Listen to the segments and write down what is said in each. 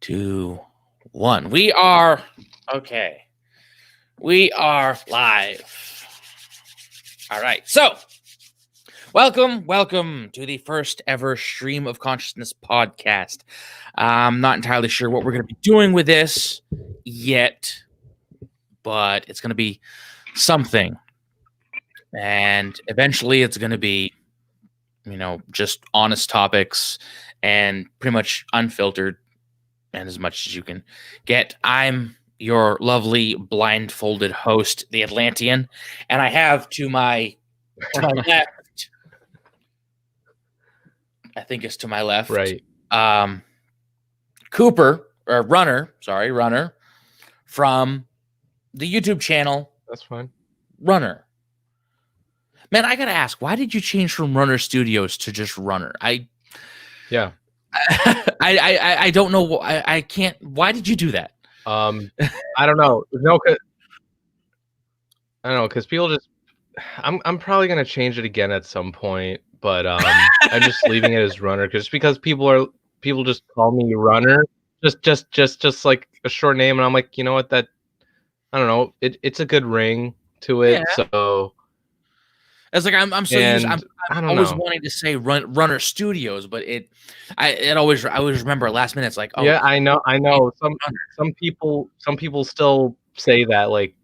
2, 1. We are okay. We are live. All right. So, welcome to the first ever Stream of Consciousness podcast. I'm not entirely sure what we're going to be doing with this yet, but it's going to be something. And eventually it's going to be, just honest topics and pretty much unfiltered and as much as you can get. I'm your lovely blindfolded host, the Atlantean, and I have to my left, I think it's to my left, right? Cooper, or Runner from the YouTube channel. That's fine. Runner. Man, I gotta ask, why did you change from Runner Studios to just Runner? I don't know. I can't. Why did you do that? I don't know. No, I don't know, because people just. I'm probably gonna change it again at some point, but I'm just leaving it as Runner because people just call me Runner, just like a short name, and I'm like, you know what, that I don't know. It's a good ring to it, so. It's like I'm so used. I'm always wanting to say Runner Studios, but I always remember last minute. It's like, oh yeah, I know. Some people still say that, like,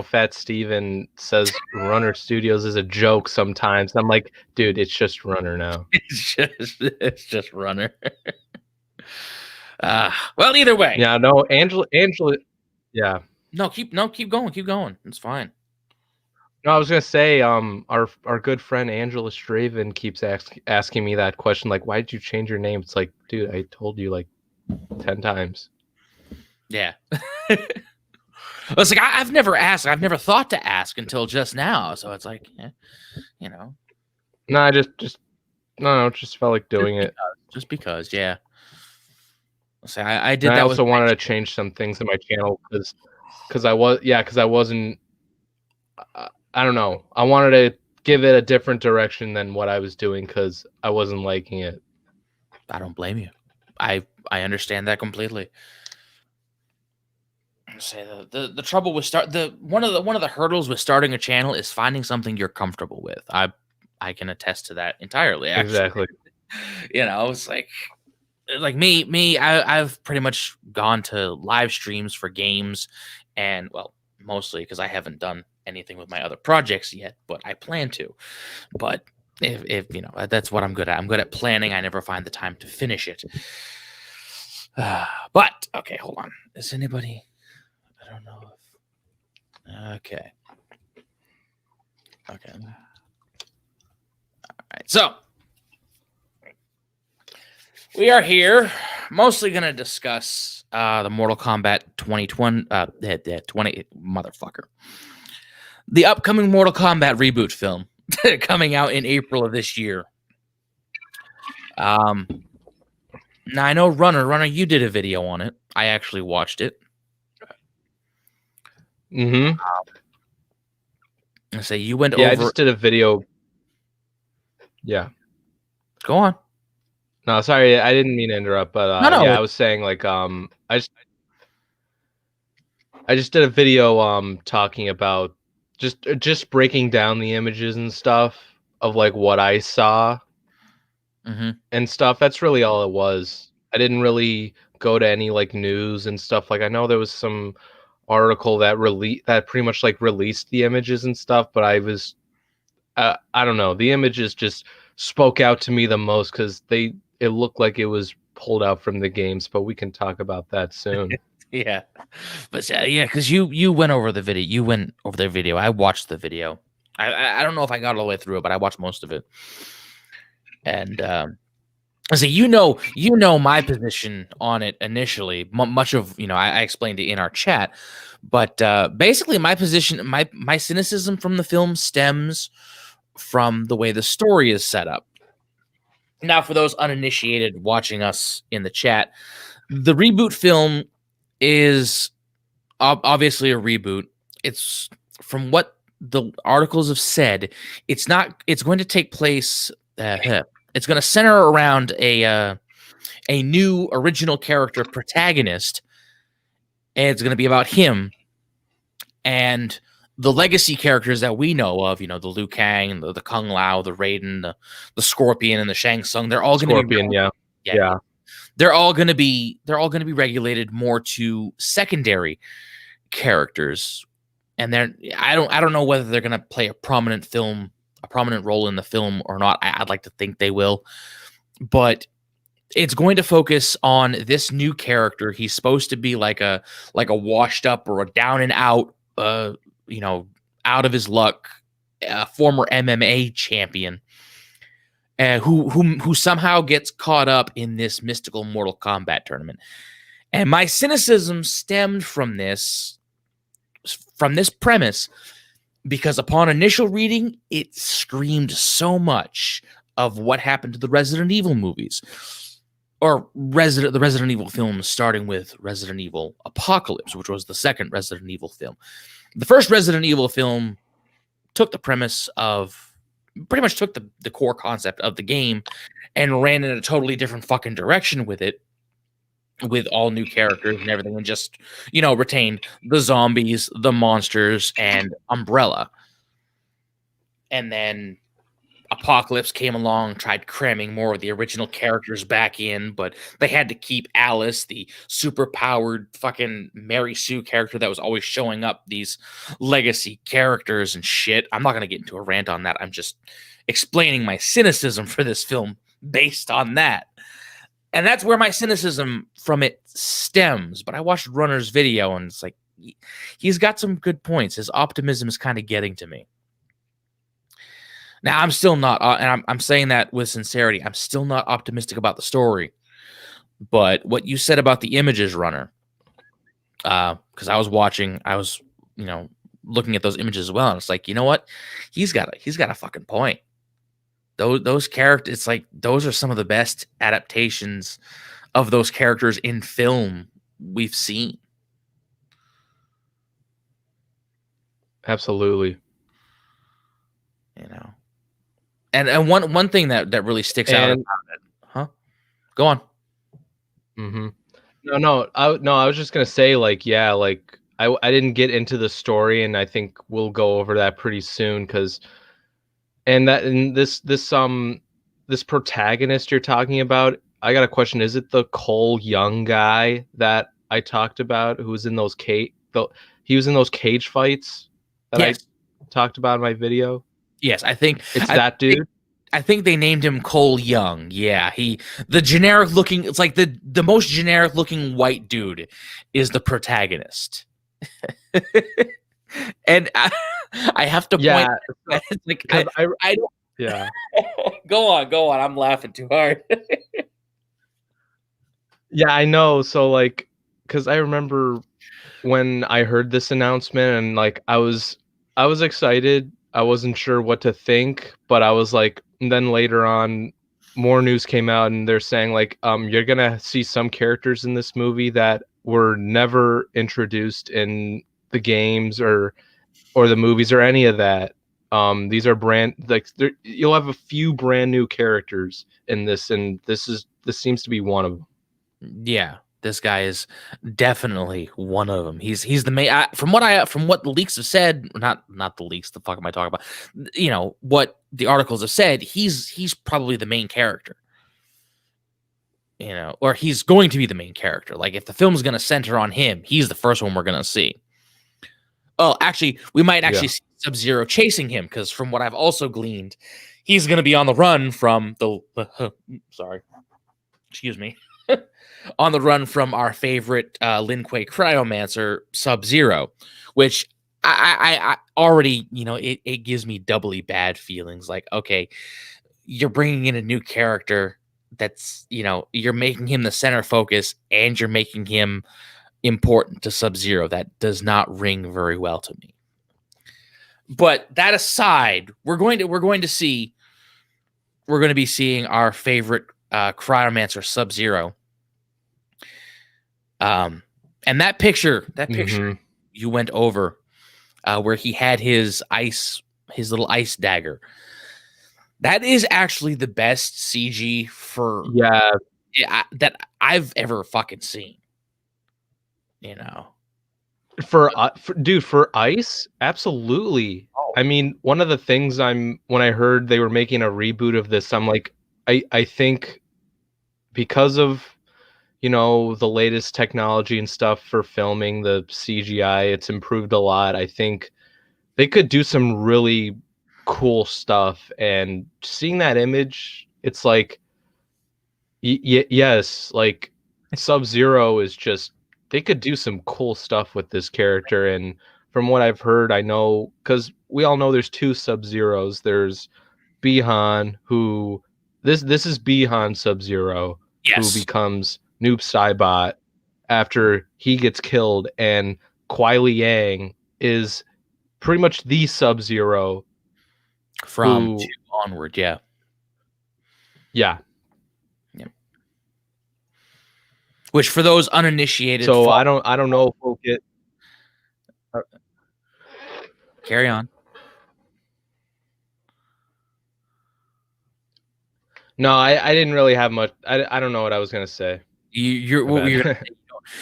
Fat Steven says Runner Studios is a joke sometimes. I'm like, dude, it's just Runner now. It's just Runner. Well, either way. Yeah, no, Angela. Yeah. No, keep going. It's fine. No, I was gonna say, our good friend Angela Straven keeps asking me that question, like, why did you change your name? It's like, dude, I told you like 10 times. Yeah. It's like I've never asked. I've never thought to ask until just now. So it's like, No, I just felt like doing it. Just because, yeah. So I did. And I also wanted to change some things in my channel because I wasn't. I don't know. I wanted to give it a different direction than what I was doing because I wasn't liking it. I don't blame you. I understand that completely. Say the trouble with one of the hurdles with starting a channel is finding something you're comfortable with. I can attest to that entirely. Actually. Exactly. It's like me. I've pretty much gone to live streams for games, and well, mostly because I haven't done anything with my other projects yet, but I plan to. But if that's what I'm good at. I'm good at planning. I never find the time to finish it. But okay, hold on. Is anybody? I don't know if. Okay. All right. So we are here, mostly going to discuss the Mortal Kombat 2020, 20 motherfucker. The upcoming Mortal Kombat reboot film coming out in April of this year. Now I know Runner, you did a video on it. I actually watched it. Mm-hmm. So you went over. Yeah, I just did a video. Yeah. Go on. No, sorry, I didn't mean to interrupt, but no. Yeah, I was saying, like, I just did a video talking about just breaking down the images and stuff of like what I saw and stuff. That's really all it was. I didn't really go to any like news and stuff. Like, I know there was some article that pretty much like released the images and stuff, but I don't know. The images just spoke out to me the most because it looked like it was pulled out from the games, but we can talk about that soon. Yeah, but yeah, because you went over the video. You went over their video. I watched the video. I don't know if I got all the way through it, but I watched most of it. And I say, my position on it initially. Much of I explained it in our chat, but basically my position, my cynicism from the film stems from the way the story is set up. Now, for those uninitiated watching us in the chat, the reboot film is obviously a reboot. It's from what the articles have said. It's going to take place. It's going to center around a a new original character protagonist, and it's going to be about him. And the legacy characters that we know of, the Liu Kang, the Kung Lao, the Raiden, the Scorpion, and the Shang Tsung, they're all going to be yeah. They're all going to be regulated more to secondary characters, and I don't know whether they're going to play a prominent role in the film or not. I'd like to think they will, but it's going to focus on this new character. He's supposed to be like a washed up or a down and out, out of his luck, former MMA champion, who somehow gets caught up in this mystical Mortal Kombat tournament. And my cynicism stemmed from this premise, because upon initial reading, it screamed so much of what happened to the Resident Evil movies, or the Resident Evil films, starting with Resident Evil Apocalypse, which was the second Resident Evil film. The first Resident Evil film took the premise of, pretty much took the core concept of the game and ran in a totally different fucking direction with it, with all new characters and everything, and just, retained the zombies, the monsters, and Umbrella. And then Apocalypse came along, tried cramming more of the original characters back in, but they had to keep Alice, the super powered fucking Mary Sue character that was always showing up, these legacy characters and shit. I'm not going to get into a rant on that. I'm just explaining my cynicism for this film based on that. And that's where my cynicism from it stems. But I watched Runner's video, and it's like, he's got some good points. His optimism is kind of getting to me. Now, I'm still not, and I'm saying that with sincerity, I'm still not optimistic about the story. But what you said about the images, Runner, because I was looking at those images as well, and it's like, you know what? He's got a fucking point. Those characters, it's like, those are some of the best adaptations of those characters in film we've seen. Absolutely. And one thing that really sticks out about it, huh? Go on. Mm-hmm. No, I was just gonna say, like, yeah, like I didn't get into the story, and I think we'll go over that pretty soon, because this protagonist you're talking about, I got a question. Is it the Cole Young guy that I talked about, who was in those he was in those cage fights that I talked about in my video? Yes, I think it's that dude. I think they named him Cole Young. Yeah, the generic looking, it's like the most generic looking white dude is the protagonist. And I have to point. Like, I don't. Yeah. Go on. I'm laughing too hard. Yeah, I know. So, like, because I remember when I heard this announcement, and like I was excited. I wasn't sure what to think, but I was like, and then later on, more news came out, and they're saying, like, you're gonna see some characters in this movie that were never introduced in the games or the movies or any of that. These are you'll have a few brand new characters in this, and this seems to be one of them. Yeah, this guy is definitely one of them. He's the main. From what the leaks have said, not the leaks. The fuck am I talking about? What the articles have said. He's probably the main character. Or he's going to be the main character. Like, if the film's going to center on him, he's the first one we're going to see. Oh, actually, we might actually see Sub-Zero chasing him, because from what I've also gleaned, he's going to be on the run from excuse me. On the run from our favorite Lin Kuei Cryomancer Sub-Zero, which I already, it gives me doubly bad feelings. Like, okay, you're bringing in a new character that's, you're making him the center focus, and you're making him important to Sub-Zero. That does not ring very well to me. But that aside, we're going to be seeing our favorite Cryomancer Sub-Zero. And that picture you went over, where he had his little ice dagger. That is actually the best CG for that I've ever fucking seen. You know, for Ice, absolutely. oh. I mean, one of the things when I heard they were making a reboot of this, I'm like, I think because of, you know, the latest technology and stuff for filming, the CGI, it's improved a lot. I think they could do some really cool stuff, and seeing that image, it's like, yes, like Sub-Zero is just, they could do some cool stuff with this character. And from what I've heard, I know, because we all know there's two Sub-Zeros. There's Bihan, who this is Bihan Sub-Zero, who Yes, becomes Noob Saibot after he gets killed, and Kuai Liang is pretty much the Sub-Zero from who, 2 onward, yeah. yeah. Which for those uninitiated, So I don't know if we'll get. Carry on. No, I didn't really have much. I don't know what I was gonna say. You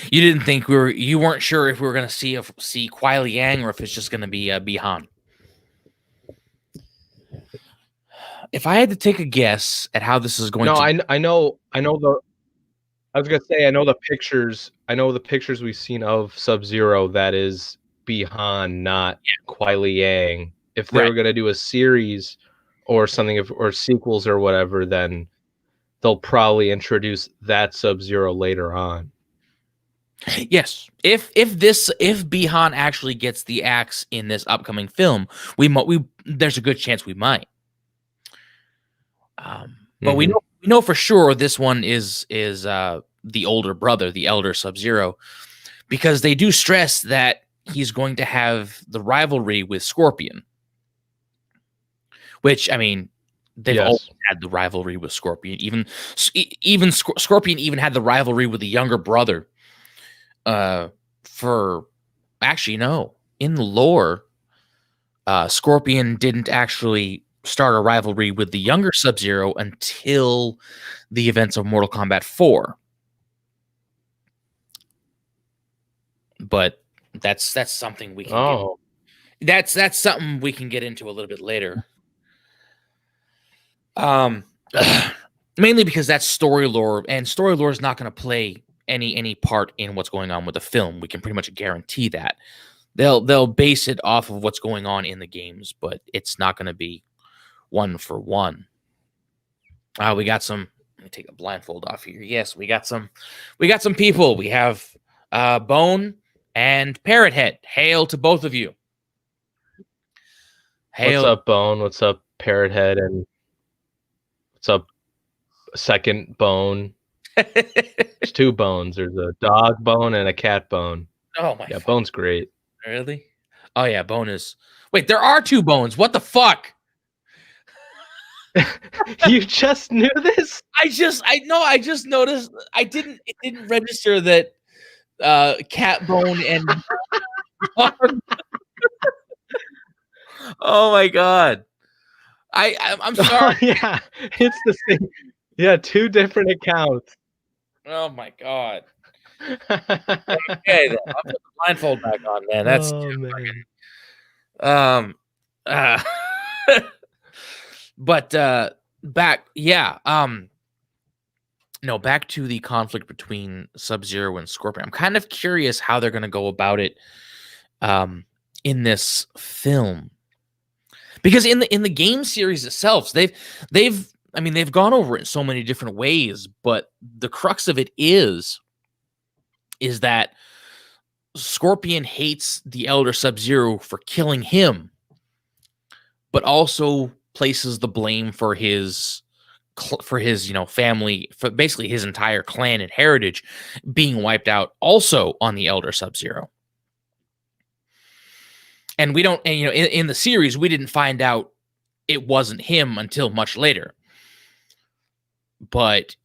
didn't think you weren't sure if we were gonna see Kuai Liang or if it's just gonna be Bihan. If I had to take a guess at how this is going No, to, I know the. I was gonna say, I know the pictures. I know the pictures we've seen of Sub-Zero. That is Bihan, not Kuai Liang. If they were gonna do a series or something, or sequels or whatever, then they'll probably introduce that Sub-Zero later on. Yes, if Bihan actually gets the axe in this upcoming film, there's a good chance we might. But we know for sure this one is the older brother, the elder Sub-Zero, because they do stress that he's going to have the rivalry with Scorpion. Which, I mean, they've always had the rivalry with Scorpion. Even Scorpion even had the rivalry with the younger brother. Actually, no, in the lore, Scorpion didn't actually start a rivalry with the younger Sub-Zero until the events of Mortal Kombat 4. But that's something we can get. That's something we can get into a little bit later. Mainly because that's story lore, and story lore is not going to play any part in what's going on with the film. We can pretty much guarantee that. They'll base it off of what's going on in the games, but it's not going to be one for one. We got some. Let me take a blindfold off here. Yes, we got some people. We have Bone and Parrot Head. Hail to both of you. Hail. What's up, Bone? What's up, Parrot Head? And what's up, second Bone? There's two Bones. There's a dog bone and a cat bone. Oh my! Yeah, Bone's great. Really? Oh yeah, Bone is. Wait, there are two Bones. What the fuck? You just knew this? I just noticed. It didn't register that cat bone and oh my god. I'm sorry. Oh, yeah, it's the same. Yeah, two different accounts. Oh my god. Okay, then I'll put the blindfold back on, man. That's man. But back back to the conflict between Sub-Zero and Scorpion. I'm kind of curious how they're going to go about it in this film. Because in the game series itself, they've gone over it in so many different ways, but the crux of it is that Scorpion hates the Elder Sub-Zero for killing him, but also places the blame for his family, for basically his entire clan and heritage being wiped out also on the Elder Sub-Zero. And we don't, in the series, we didn't find out it wasn't him until much later. But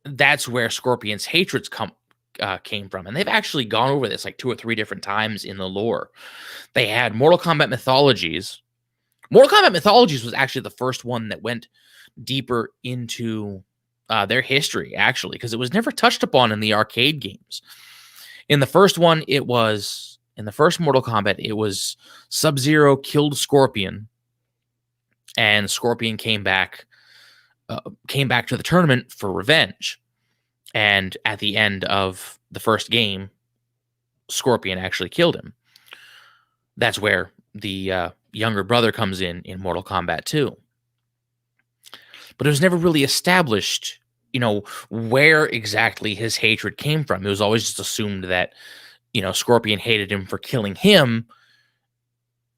that's where Scorpion's hatreds came from. And they've actually gone over this like 2 or 3 different times in the lore. They had Mortal Kombat Mythologies. Mortal Kombat Mythologies was actually the first one that went deeper into their history, actually, because it was never touched upon in the arcade games. In the first one, in the first Mortal Kombat, it was Sub-Zero killed Scorpion, and Scorpion came back to the tournament for revenge. And at the end of the first game, Scorpion actually killed him. That's where the younger brother comes in Mortal Kombat 2. But it was never really established, where exactly his hatred came from. It was always just assumed that, Scorpion hated him for killing him,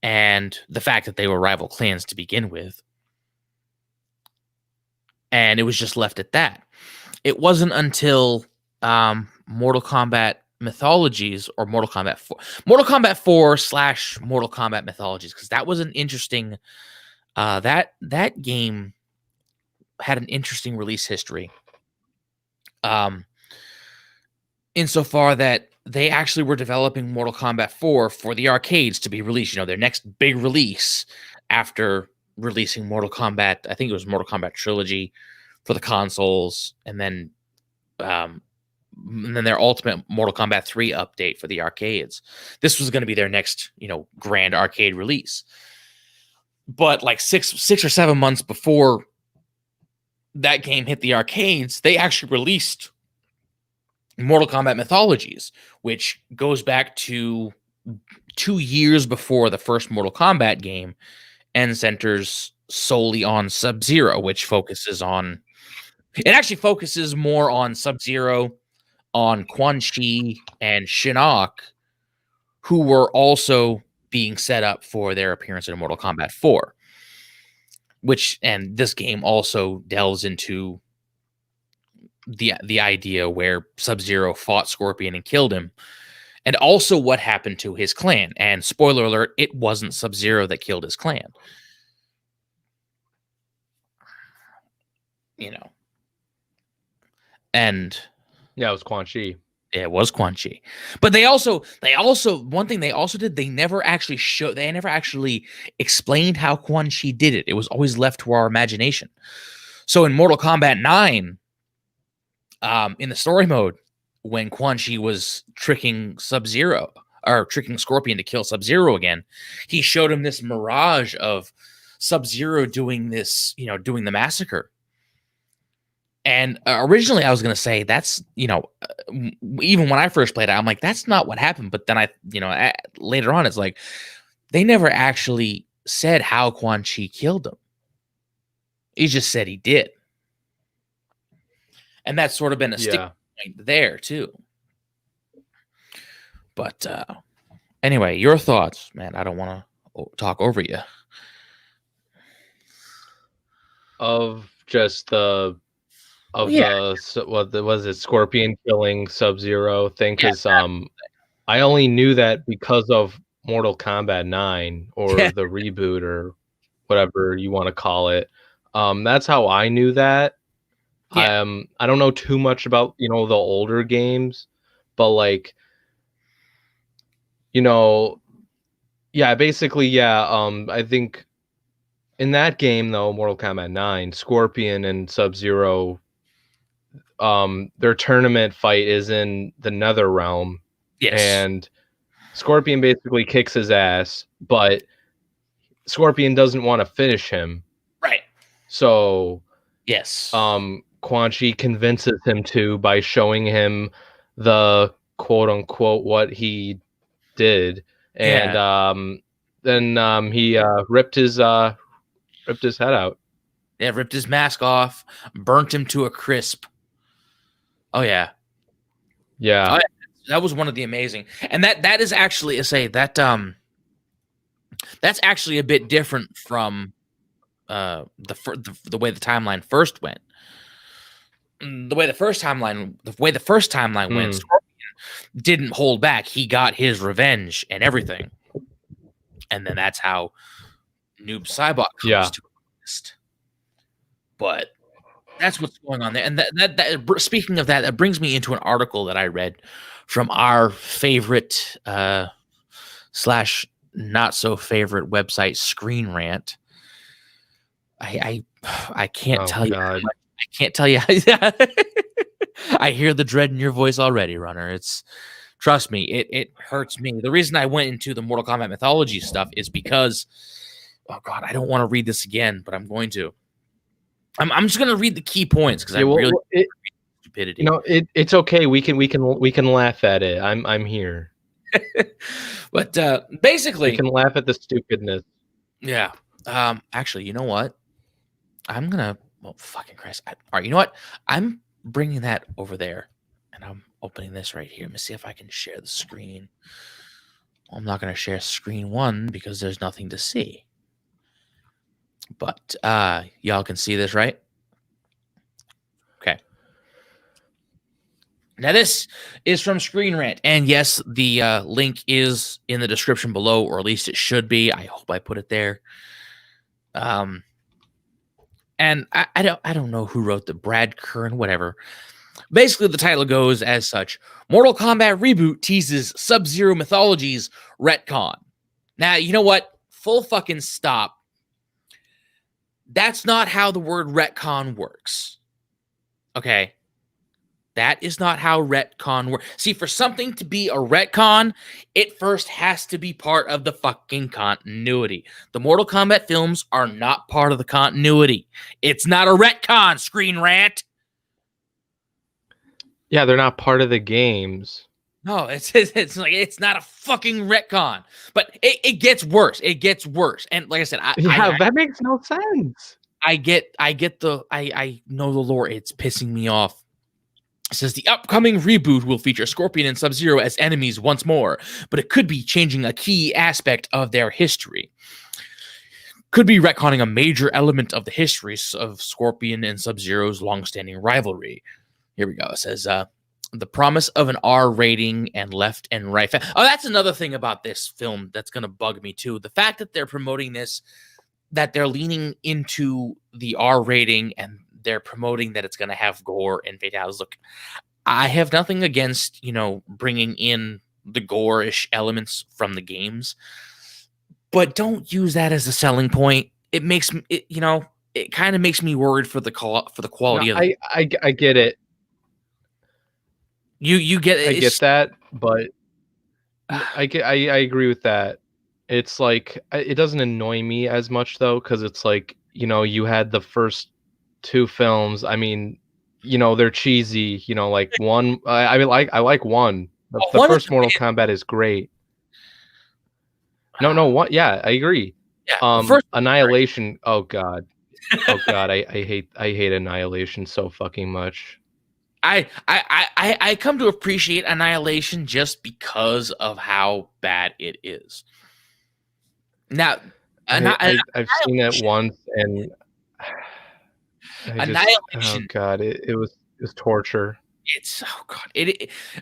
and the fact that they were rival clans to begin with. And it was just left at that. It wasn't until Mortal Kombat Mythologies, or Mortal Kombat 4, Mortal Kombat 4 / Mortal Kombat Mythologies, because that was an interesting, that game had an interesting release history. Insofar that they actually were developing Mortal Kombat 4 for the arcades to be released, their next big release after releasing Mortal Kombat. I think it was Mortal Kombat Trilogy for the consoles, and then their ultimate Mortal Kombat 3 update for the arcades. This was going to be their next, grand arcade release. But like 6 or 7 months before that game hit the arcades, they actually released Mortal Kombat Mythologies, which goes back to 2 years before the first Mortal Kombat game, and centers solely on Sub-Zero, which focuses more on Sub-Zero, on Quan Chi and Shinnok, who were also being set up for their appearance in Mortal Kombat 4. And this game also delves into the idea where Sub-Zero fought Scorpion and killed him, and also what happened to his clan. And spoiler alert, it wasn't Sub-Zero that killed his clan. And yeah, it was Quan Chi. It was Quan Chi. But they also one thing they also did, they never actually explained how Quan Chi did it. It was always left to our imagination. So in Mortal Kombat 9, in the story mode, when Quan Chi was tricking Sub-Zero, or tricking Scorpion to kill Sub-Zero again, he showed him this mirage of Sub-Zero doing this, doing the massacre. And originally I was going to say that's, even when I first played it, I'm like, that's not what happened. But then later on, it's like, they never actually said how Quan Chi killed him. He just said he did. And that's sort of been a sticking point there too. But anyway, your thoughts, man. I don't want to talk over you. Of just what was it, Scorpion killing Sub-Zero thing? Because I only knew that because of Mortal Kombat 9 or the reboot or whatever you want to call it. That's how I knew that. I don't know too much about the older games, but like basically I think in that game though, Mortal Kombat 9, Scorpion and Sub-Zero, their tournament fight is in the Nether Realm. Yes. And Scorpion basically kicks his ass, but Scorpion doesn't want to finish him. Right. So yes. Quan Chi convinces him to by showing him the quote unquote what he did. And then he ripped his head out. Yeah, ripped his mask off, burnt him to a crisp. Oh yeah. Yeah. Oh, yeah. That was one of the amazing. And that is actually that's actually a bit different from the way the timeline first went. The way the first timeline went, Scorpion didn't hold back. He got his revenge and everything. And then that's how Noob Saibot comes to exist. But that's what's going on there. And that speaking of that brings me into an article that I read from our favorite / not so favorite website, Screenrant. I can't tell you how much I can't tell you. I hear the dread in your voice already, Runner. Trust me, it hurts me. The reason I went into the Mortal Kombat mythology stuff is because, oh god, I don't want to read this again, but I'm going to. I'm just gonna read the key points because I really stupidity. You know, it's okay. We can laugh at it. I'm here. But basically, we can laugh at the stupidness. Yeah. Actually, you know what? I'm gonna. Well, fucking Christ! All right, you know what? I'm bringing that over there, and I'm opening this right here. Let me see if I can share the screen. Well, I'm not gonna share screen one because there's nothing to see. But y'all can see this, right? Okay. Now this is from Screenrant, and yes, the link is in the description below, or at least it should be. I hope I put it there. And I don't know who wrote the Brad Kern, whatever. Basically, the title goes as such: Mortal Kombat Reboot teases Sub-Zero Mythologies retcon. Now, you know what? Full fucking stop. That's not how the word retcon works. Okay? That is not how retcon works. See, for something to be a retcon, it first has to be part of the fucking continuity. The Mortal Kombat films are not part of the continuity. It's not a retcon, Screenrant. Yeah, they're not part of the games. No, it's like it's not a fucking retcon. But it gets worse. It gets worse. And like I said, that makes no sense. I know the lore. It's pissing me off. It says the upcoming reboot will feature Scorpion and Sub-Zero as enemies once more, but it could be changing a key aspect of their history. Could be retconning a major element of the history of Scorpion and Sub-Zero's long-standing rivalry. Here we go. It says the promise of an R rating and left and right. Oh, that's another thing about this film that's going to bug me too. The fact that they're promoting this, that they're leaning into the R rating and they're promoting that it's going to have gore and fatalities. Look, I have nothing against, bringing in the gore-ish elements from the games, but don't use that as a selling point. It makes me, it kind of makes me worried for the quality of it. I get it. You get it. I get that, but I agree with that. It's like it doesn't annoy me as much though, because it's like, you had the first two films. I mean, they're cheesy. Like one. I like one. The first Mortal Kombat is great. No, what? Yeah, I agree. Yeah, first Annihilation. Oh god. I hate Annihilation so fucking much. I come to appreciate Annihilation just because of how bad it is. Now, I've seen it once, and Annihilation. Oh god, it was torture. It's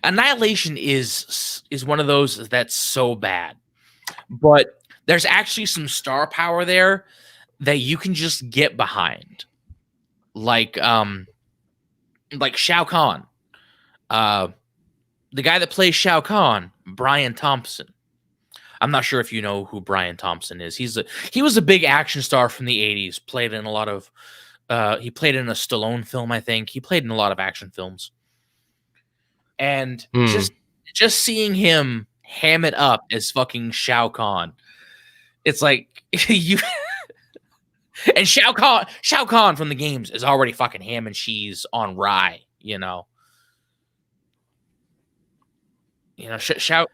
Annihilation is one of those that's so bad, but there's actually some star power there that you can just get behind, like Shao Kahn, the guy that plays Shao Kahn, Brian Thompson. I'm not sure if you know who Brian Thompson is. He was a big action star from the 80s. Played in a lot of he played in a Stallone film, I think. He played in a lot of action films. And just seeing him ham it up as fucking Shao Kahn, it's like you and Shao Kahn from the games is already fucking ham and cheese on rye, Shao.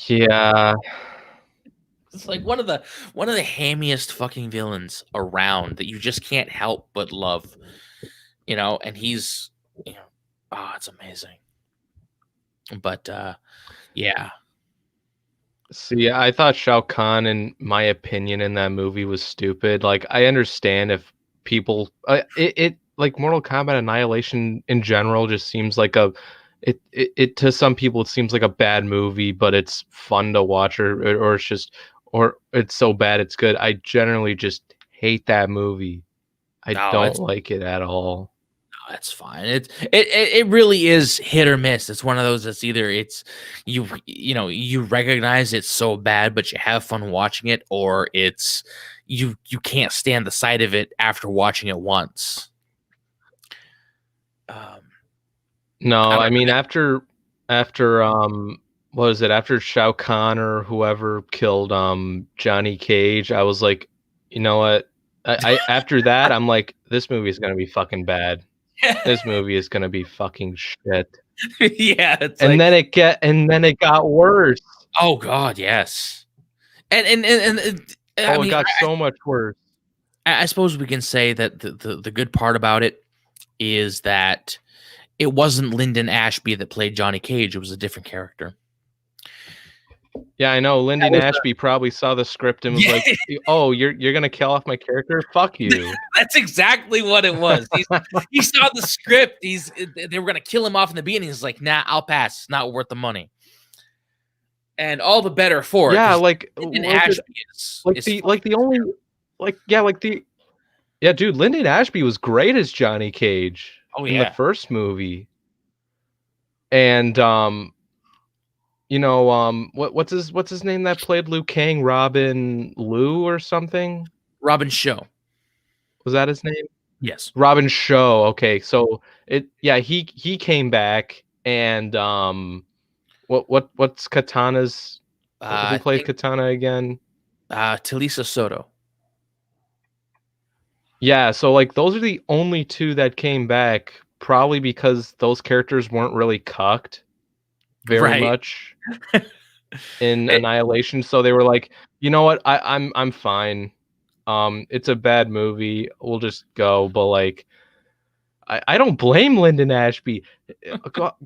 Yeah. It's like one of the hammiest fucking villains around that you just can't help but love, and he's, it's amazing. But yeah. See, I thought Shao Kahn, in my opinion, in that movie was stupid. Like, I understand if people, it like Mortal Kombat Annihilation in general just seems like it to some people it seems like a bad movie, but it's fun to watch, or it's just, or it's so bad it's good. I generally just hate that movie. I don't like it at all. That's fine. It really is hit or miss. It's one of those that's either it's you recognize it's so bad but you have fun watching it, or it's you can't stand the sight of it after watching it once. No, I mean after what was it? After Shao Kahn or whoever killed Johnny Cage, I was like, you know what? I after that, I'm like, this movie is gonna be fucking bad. This movie is gonna be fucking shit. Yeah, it's And like, then it got worse. oh god, yes. And I Oh, it mean, got so much worse. I suppose we can say that the good part about it is that it wasn't Lyndon Ashby that played Johnny Cage. It was a different character. Yeah, I know. Lyndon Ashby probably saw the script and was like, "Oh, you're gonna kill off my character? Fuck you." That's exactly what it was. He saw the script. They were gonna kill him off in the beginning. He's like, "Nah, I'll pass. It's not worth the money." And all the better for it. Yeah, like Lyndon Ashby yeah, dude, Lyndon Ashby was great as Johnny Cage in the yeah. first movie. And what's his name that played Liu Kang? Robin Liu or something? Robin Show. Was that his name? Yes. Robin Show. Okay, so he came back and what's Katana's who played Katana again? Talisa Soto. Yeah, so like those are the only two that came back, probably because those characters weren't really cucked very much in Annihilation. So they were like, you know what, I'm fine. It's a bad movie. We'll just go. But like, I don't blame Lyndon Ashby.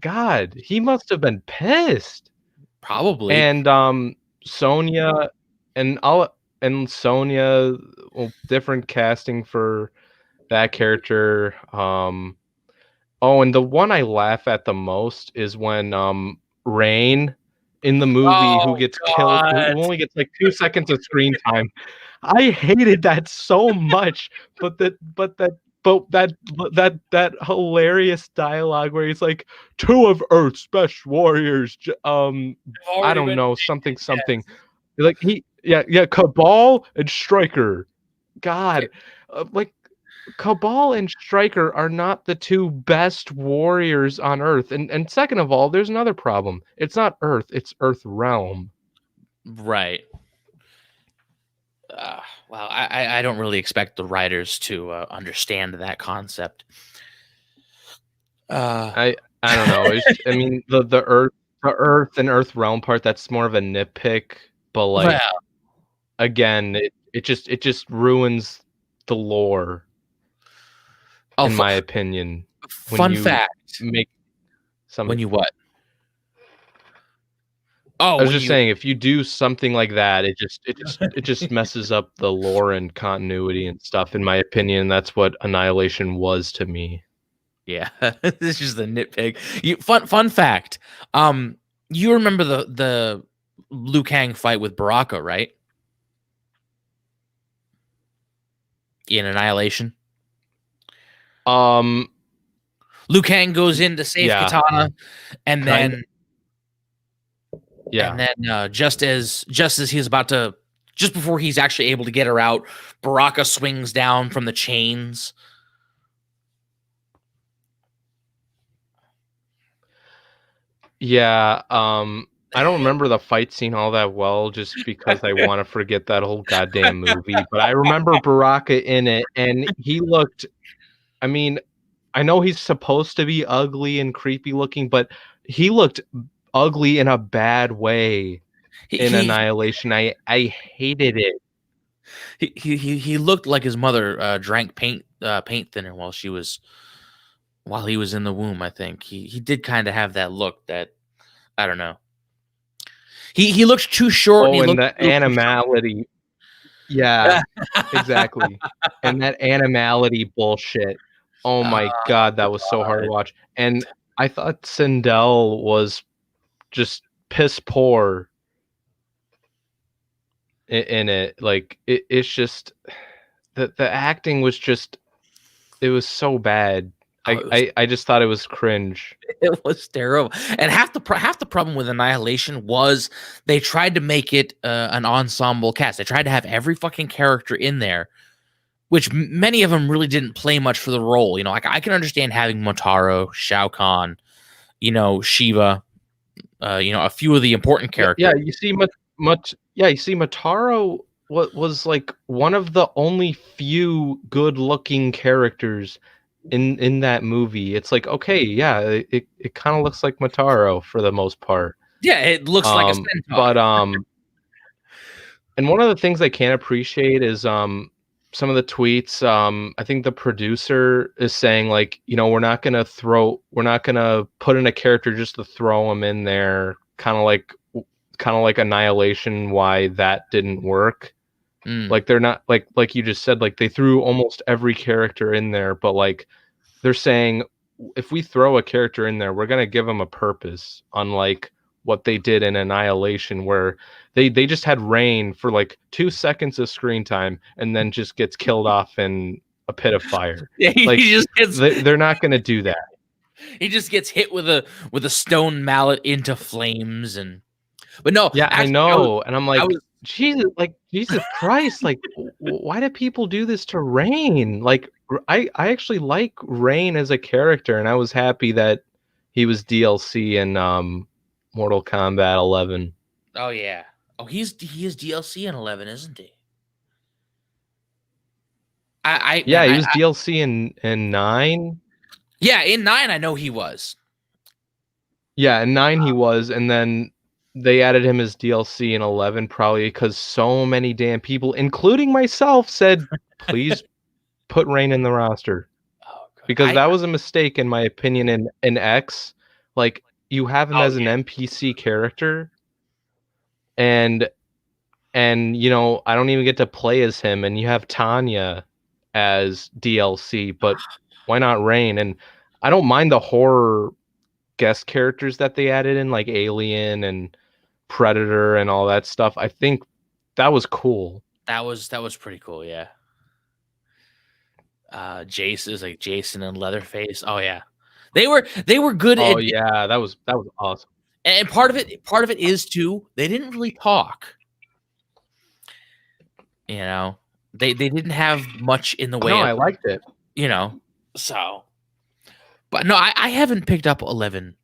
God, he must have been pissed. Probably. And Sonya and Sonya, well, different casting for that character. Oh, and the one I laugh at the most is when Rain in the movie who gets killed, who only gets like 2 seconds of screen time. I hated that so much, but that hilarious dialogue where he's like, two of Earth's best warriors, I don't know, something. Like Cabal and Stryker. God, like Cabal and Stryker are not the two best warriors on Earth. And second of all, there's another problem. It's not Earth, it's Earth Realm. Right. Well, I don't really expect the writers to understand that concept. I don't know. I mean, the Earth and Earth Realm part, that's more of a nitpick, but like again, it just ruins the lore. In my opinion. Fun fact. Make some when you what? Oh, I was just saying, if you do something like that, it just messes up the lore and continuity and stuff. In my opinion, that's what Annihilation was to me. Yeah, this is the nitpick. Fun fact. You remember the Liu Kang fight with Baraka, right? In Annihilation. Liu Kang goes in to save Katana, and then just as he's about to, just before he's actually able to get her out, Baraka swings down from the chains. Yeah, I don't remember the fight scene all that well, just because I want to forget that whole goddamn movie. But I remember Baraka in it, and he looked. I mean, I know he's supposed to be ugly and creepy looking, but he looked ugly in a bad way in Annihilation. I hated it. He looked like his mother drank paint thinner while he was in the womb. I think he did kind of have that look that, I don't know. He looks too short. Oh, and the animality. Yeah, exactly. And that animality bullshit. Oh my god, that was so hard to watch. And I thought Sindel was just piss poor in it. Like it's just the acting was just, it was so bad. I just thought it was cringe. It was terrible. And half the problem with Annihilation was they tried to make it an ensemble cast. They tried to have every fucking character in there which many of them really didn't play much for the role. You know, like I can understand having Motaro, Shao Kahn, you know, Shiva, you know, a few of the important characters. Yeah, you see you see Motaro was like one of the only few good-looking characters in that movie. It's like, okay, yeah, it kind of looks like Motaro for the most part. Yeah, it looks like a centaur. But and one of the things I can't appreciate is some of the tweets. I think the producer is saying like, you know, we're not gonna put in a character just to throw him in there, kind of like Annihilation, why that didn't work. Like they're not like you just said, like they threw almost every character in there, but like they're saying if we throw a character in there, we're gonna give them a purpose, unlike what they did in Annihilation, where they just had Rain for like 2 seconds of screen time and then just gets killed off in a pit of fire. Yeah, like he just gets, they're not gonna do that. He just gets hit with a stone mallet into flames, and but no, Yeah, actually, I know, and I'm like, was Jesus Christ, like, why do people do this to Rain? Like, I actually like Rain as a character, and I was happy that he was DLC in Mortal Kombat 11. Oh yeah. Oh, he is DLC in 11, isn't he? Yeah, he was DLC in 9. Yeah, in 9 I know he was. Yeah, in 9 he was, and then they added him as DLC in 11, probably because so many damn people, including myself, said, please put Rain in the roster. Oh, God. Because that was a mistake, in my opinion, in X. Like, you have him as an NPC character, and you know, I don't even get to play as him, and you have Tanya as DLC, but why not Rain? And I don't mind the horror guest characters that they added in, like Alien and Predator and all that stuff. I think that was cool. That was pretty cool, yeah. Jason is like Jason and Leatherface. Oh yeah. They were good. Oh yeah, that was awesome. And part of it is too, they didn't really talk. You know, they didn't have much in the way. No, I liked it. You know, so. But no, I haven't picked up 11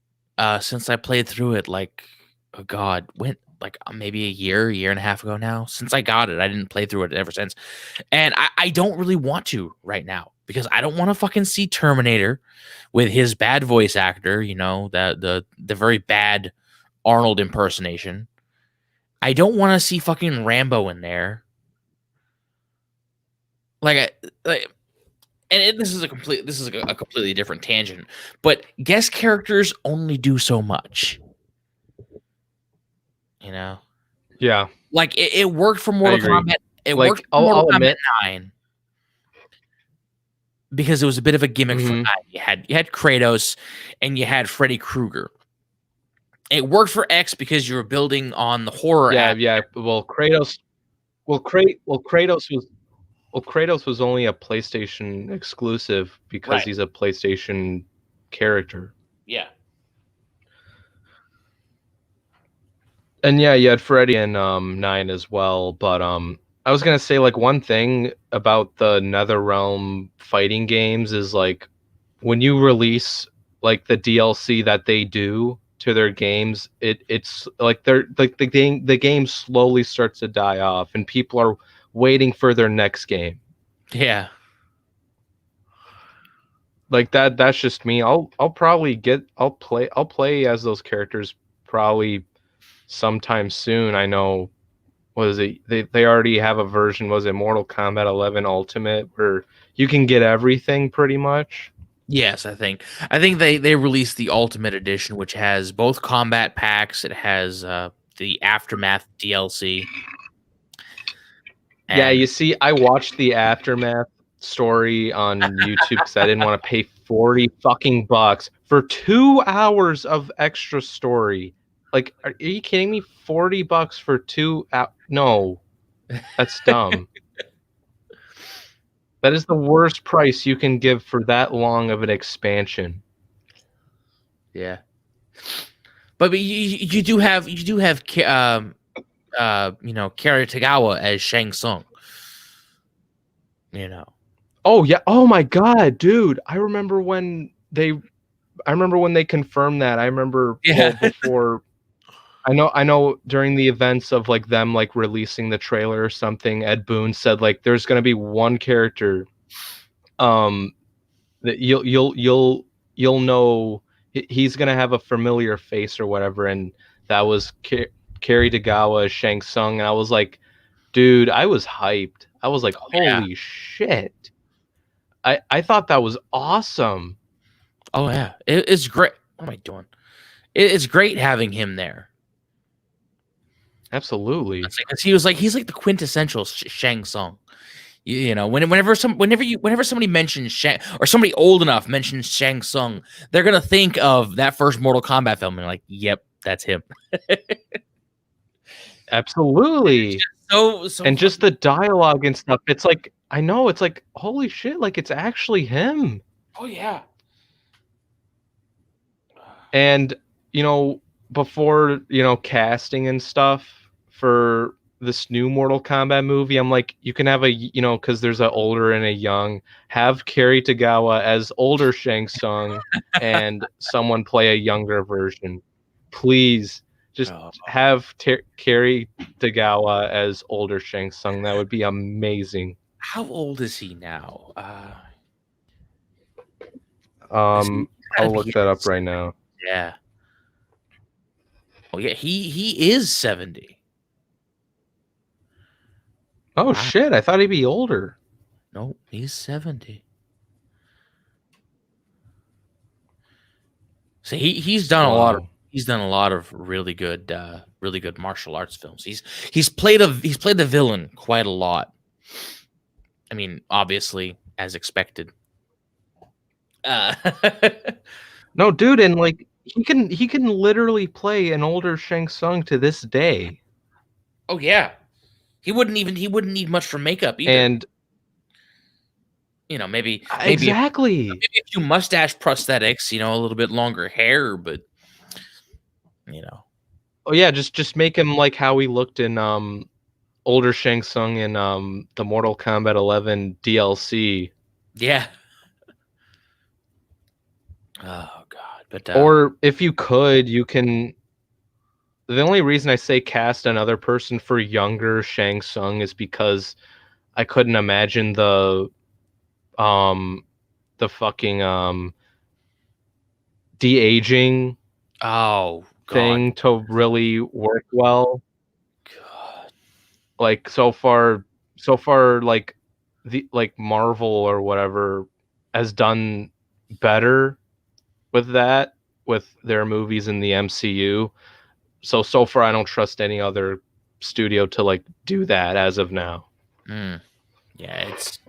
since I played through it. Like, oh God, went like maybe a year and a half ago now. Since I got it, I didn't play through it ever since, and I don't really want to right now because I don't want to fucking see Terminator with his bad voice actor. You know, the very bad Arnold impersonation. I don't want to see fucking Rambo in there. And this is a completely different tangent, but guest characters only do so much. You know? Yeah. Like it worked for Mortal Kombat. It like, worked for Mortal Kombat 9 because it was a bit of a gimmick for 9. You had Kratos and you had Freddy Krueger. It worked for X because you were building on the horror. Yeah. Well, Kratos was only a PlayStation exclusive because he's a PlayStation character. Yeah. And yeah, you had Freddy in 9 as well. But I was gonna say, like, one thing about the NetherRealm fighting games is, like, when you release like the DLC that they do to their games, it's like they're like the game slowly starts to die off, and people are waiting for their next game. Yeah. Like that's just me. I'll play as those characters probably sometime soon. I know, what is it? They already have a version, was it Mortal Kombat 11 Ultimate, where you can get everything pretty much? Yes, I think they released the Ultimate Edition, which has both combat packs. It has the Aftermath DLC. Yeah, you see, I watched the Aftermath story on YouTube because I didn't want to pay 40 fucking bucks for 2 hours of extra story. Like, are you kidding me? 40 bucks for 2 hours? No, that's dumb. That is the worst price you can give for that long of an expansion. Yeah, but you do have Kara Tagawa as Shang Tsung. You know, Oh yeah. Oh my god, dude. I remember when they confirmed that. I remember well Yeah. before I know during the events of like them like releasing the trailer or something, Ed Boon said like there's gonna be one character um that you'll know he's gonna have a familiar face or whatever, and that was Kerry Tagawa as Shang Tsung, and I was like, dude, I was hyped. I was like, Yeah. holy shit. I thought that was awesome. Oh yeah, it's great. What am I doing? It's great having him there. Absolutely. Because he's like the quintessential Shang Tsung. You know, whenever somebody mentions Shang, or somebody old enough mentions Shang Tsung, they're gonna think of that first Mortal Kombat film and like, yep, that's him. Absolutely. So And just the dialogue and stuff, it's like I know, it's like holy shit, like it's actually him. Oh yeah. And you know, before, you know, casting and stuff for this new Mortal Kombat movie, I'm like, you can have a, you know, because there's an older and a young, have Kerry Tagawa as older Shang Tsung and someone play a younger version. Please just have Kerry Tagawa as older Shang Tsung. That would be amazing. How old is he now? I'll look that up right now. Yeah. Oh yeah, he is 70. Oh Wow. shit, I thought he'd be older. No, he's 70. So he's done a lot of really good martial arts films. He's played the villain quite a lot. I mean, obviously, as expected. No, dude, and like he can literally play an older Shang Tsung to this day. Oh yeah. He wouldn't need much for makeup either. And you know, maybe exactly. maybe a few mustache prosthetics, you know, a little bit longer hair, but you know. Oh yeah, just make him like how he looked in older Shang Tsung in the Mortal Kombat 11 DLC. Yeah. Oh god. But or if you could, you can. The only reason I say cast another person for younger Shang Tsung is because I couldn't imagine the fucking de-aging thing to really work well. God. Like so far like the like Marvel or whatever has done better with that with their movies in the MCU. So far I don't trust any other studio to like do that as of now. Yeah, it's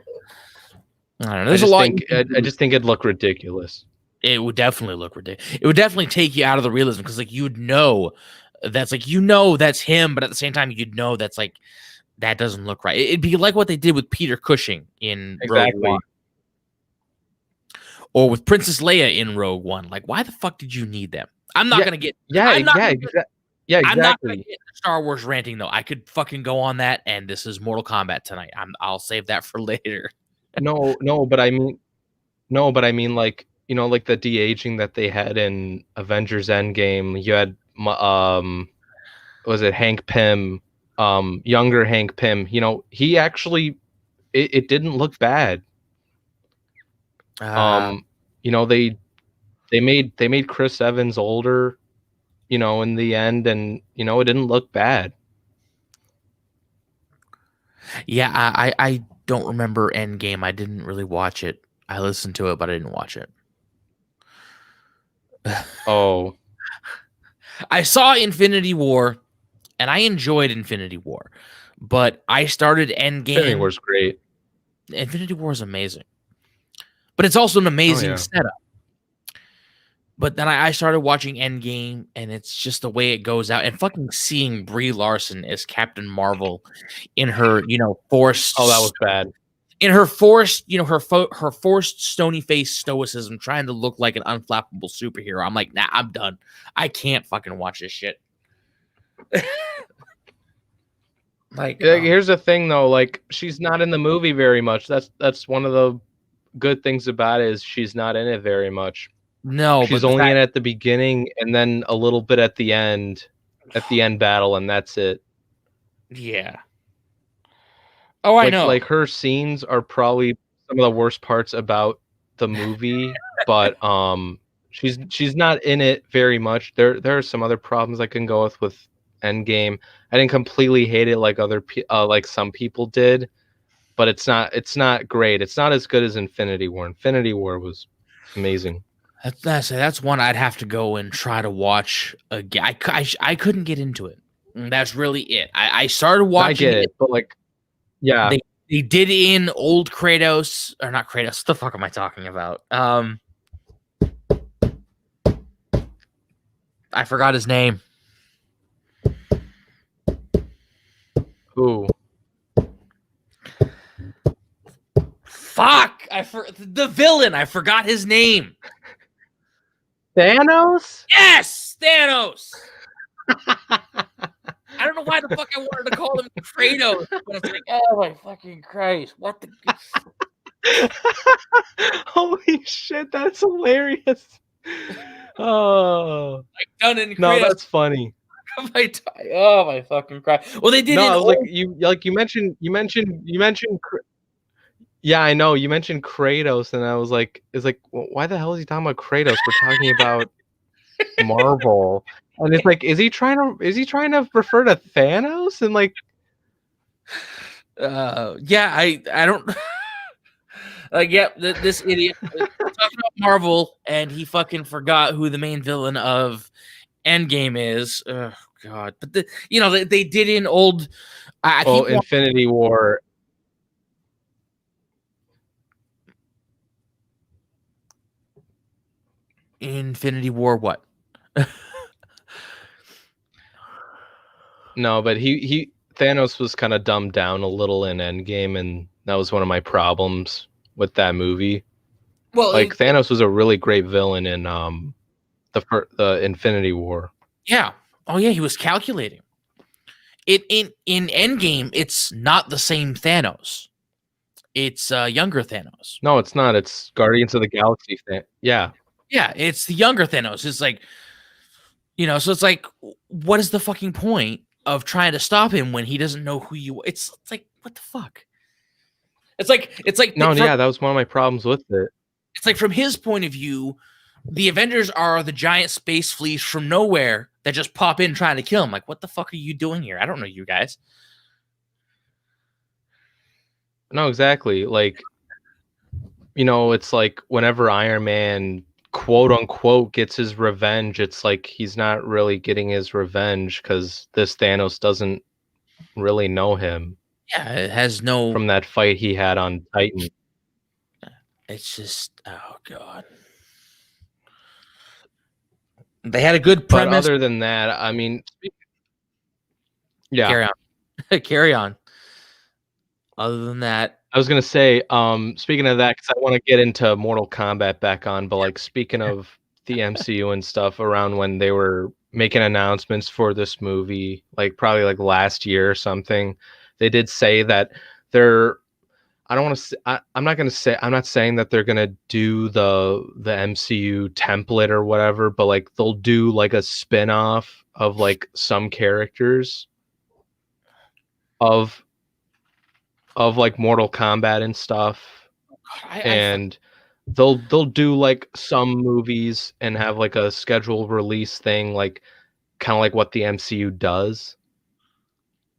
I don't know. There's a lot. I just think it'd look ridiculous. It would definitely look ridiculous. It would definitely take you out of the realism because, like, you'd know that's like that's him, but at the same time, you'd know that's like that doesn't look right. It'd be like what they did with Peter Cushing in Rogue One, or with Princess Leia in Rogue One. Like, why the fuck did you need them? I'm not gonna get. Exactly. I'm not gonna get Star Wars ranting though. I could fucking go on that, and this is Mortal Kombat tonight. I'll save that for later. No, but I mean, like, you know, like the de-aging that they had in Avengers Endgame. You had was it Hank Pym, younger Hank Pym. You know, he actually it didn't look bad. You know, they made Chris Evans older, you know, in the end, and you know, it didn't look bad. Yeah, I don't remember Endgame. I didn't really watch it. I listened to it, but I didn't watch it. Oh. I saw Infinity War, and I enjoyed Infinity War, but I started Endgame. Infinity War's great. Infinity War is amazing, but it's also an amazing setup. But then I started watching Endgame, and it's just the way it goes out, and fucking seeing Brie Larson as Captain Marvel in her, you know, forced. Oh, that was bad. In her forced, you know, her forced stony face stoicism, trying to look like an unflappable superhero. I'm like, nah, I'm done. I can't fucking watch this shit. Like, Here's the thing, though. Like, she's not in the movie very much. That's one of the good things about it is she's not in it very much. no, She's but the only in fact, at the beginning and then a little bit at the end battle, and that's it. yeah. Oh, I know. Like her scenes are probably some of the worst parts about the movie, but she's not in it very much. There are some other problems I can go with Endgame. I didn't completely hate it like like some people did, but it's not great. It's not as good as Infinity War. Infinity War was amazing. That's one I'd have to go and try to watch again. I couldn't get into it. That's really it. I started I watching get it. it, but like, yeah. They did in old Kratos, or not Kratos. What the fuck am I talking about? I forgot his name. Who? Fuck! The villain. I forgot his name. Thanos? Yes, Thanos. I don't know why the fuck I wanted to call him Kratos, but it's like, oh my fucking Christ! What the? Holy shit, that's hilarious. Oh, Like done in no, Kratos. that's funny. Oh my fucking Christ! Well, they did. No, in I was old, like you mentioned yeah, I know you mentioned Kratos, and I was like, well, why the hell is he talking about Kratos? We're talking about Marvel, and it's like, is he trying to refer to Thanos? And like, yeah, I don't. Like, yep, this idiot talking about Marvel, and he fucking forgot who the main villain of Endgame is. Oh God! But they did in old. I keep Infinity War. Infinity War. What? No, but he Thanos was kind of dumbed down a little in Endgame, and that was one of my problems with that movie. Well, Like, Thanos was a really great villain in the Infinity War. yeah. Oh yeah, he was calculating. In Endgame, it's not the same Thanos. It's younger Thanos. No, it's not. It's Guardians of the Galaxy. Yeah. Yeah, it's the younger Thanos. It's like, so it's like, what is the fucking point of trying to stop him when he doesn't know who you? It's like, what the fuck? It's like No, yeah, that was one of my problems with it. It's like, from his point of view, the Avengers are the giant space fleas from nowhere that just pop in trying to kill him. Like, what the fuck are you doing here? I don't know you guys. No, exactly. Like, it's like whenever Iron Man, quote unquote, gets his revenge, it's like he's not really getting his revenge because this Thanos doesn't really know him. Yeah, it has no. From that fight he had on Titan. It's just, oh God. They had a good premise. But other than that, I mean, yeah. Carry on. Carry on. Other than that, I was gonna say, speaking of that, because I want to get into Mortal Kombat back on, but like, speaking of the MCU and stuff, around when they were making announcements for this movie, like probably like last year or something, they did say that they're. I don't want to say. I'm not gonna say. I'm not saying that they're gonna do the MCU template or whatever, but like they'll do like a spin-off of like some characters of like Mortal Kombat and stuff. And they'll do like some movies and have like a scheduled release thing, like kind of like what the MCU does.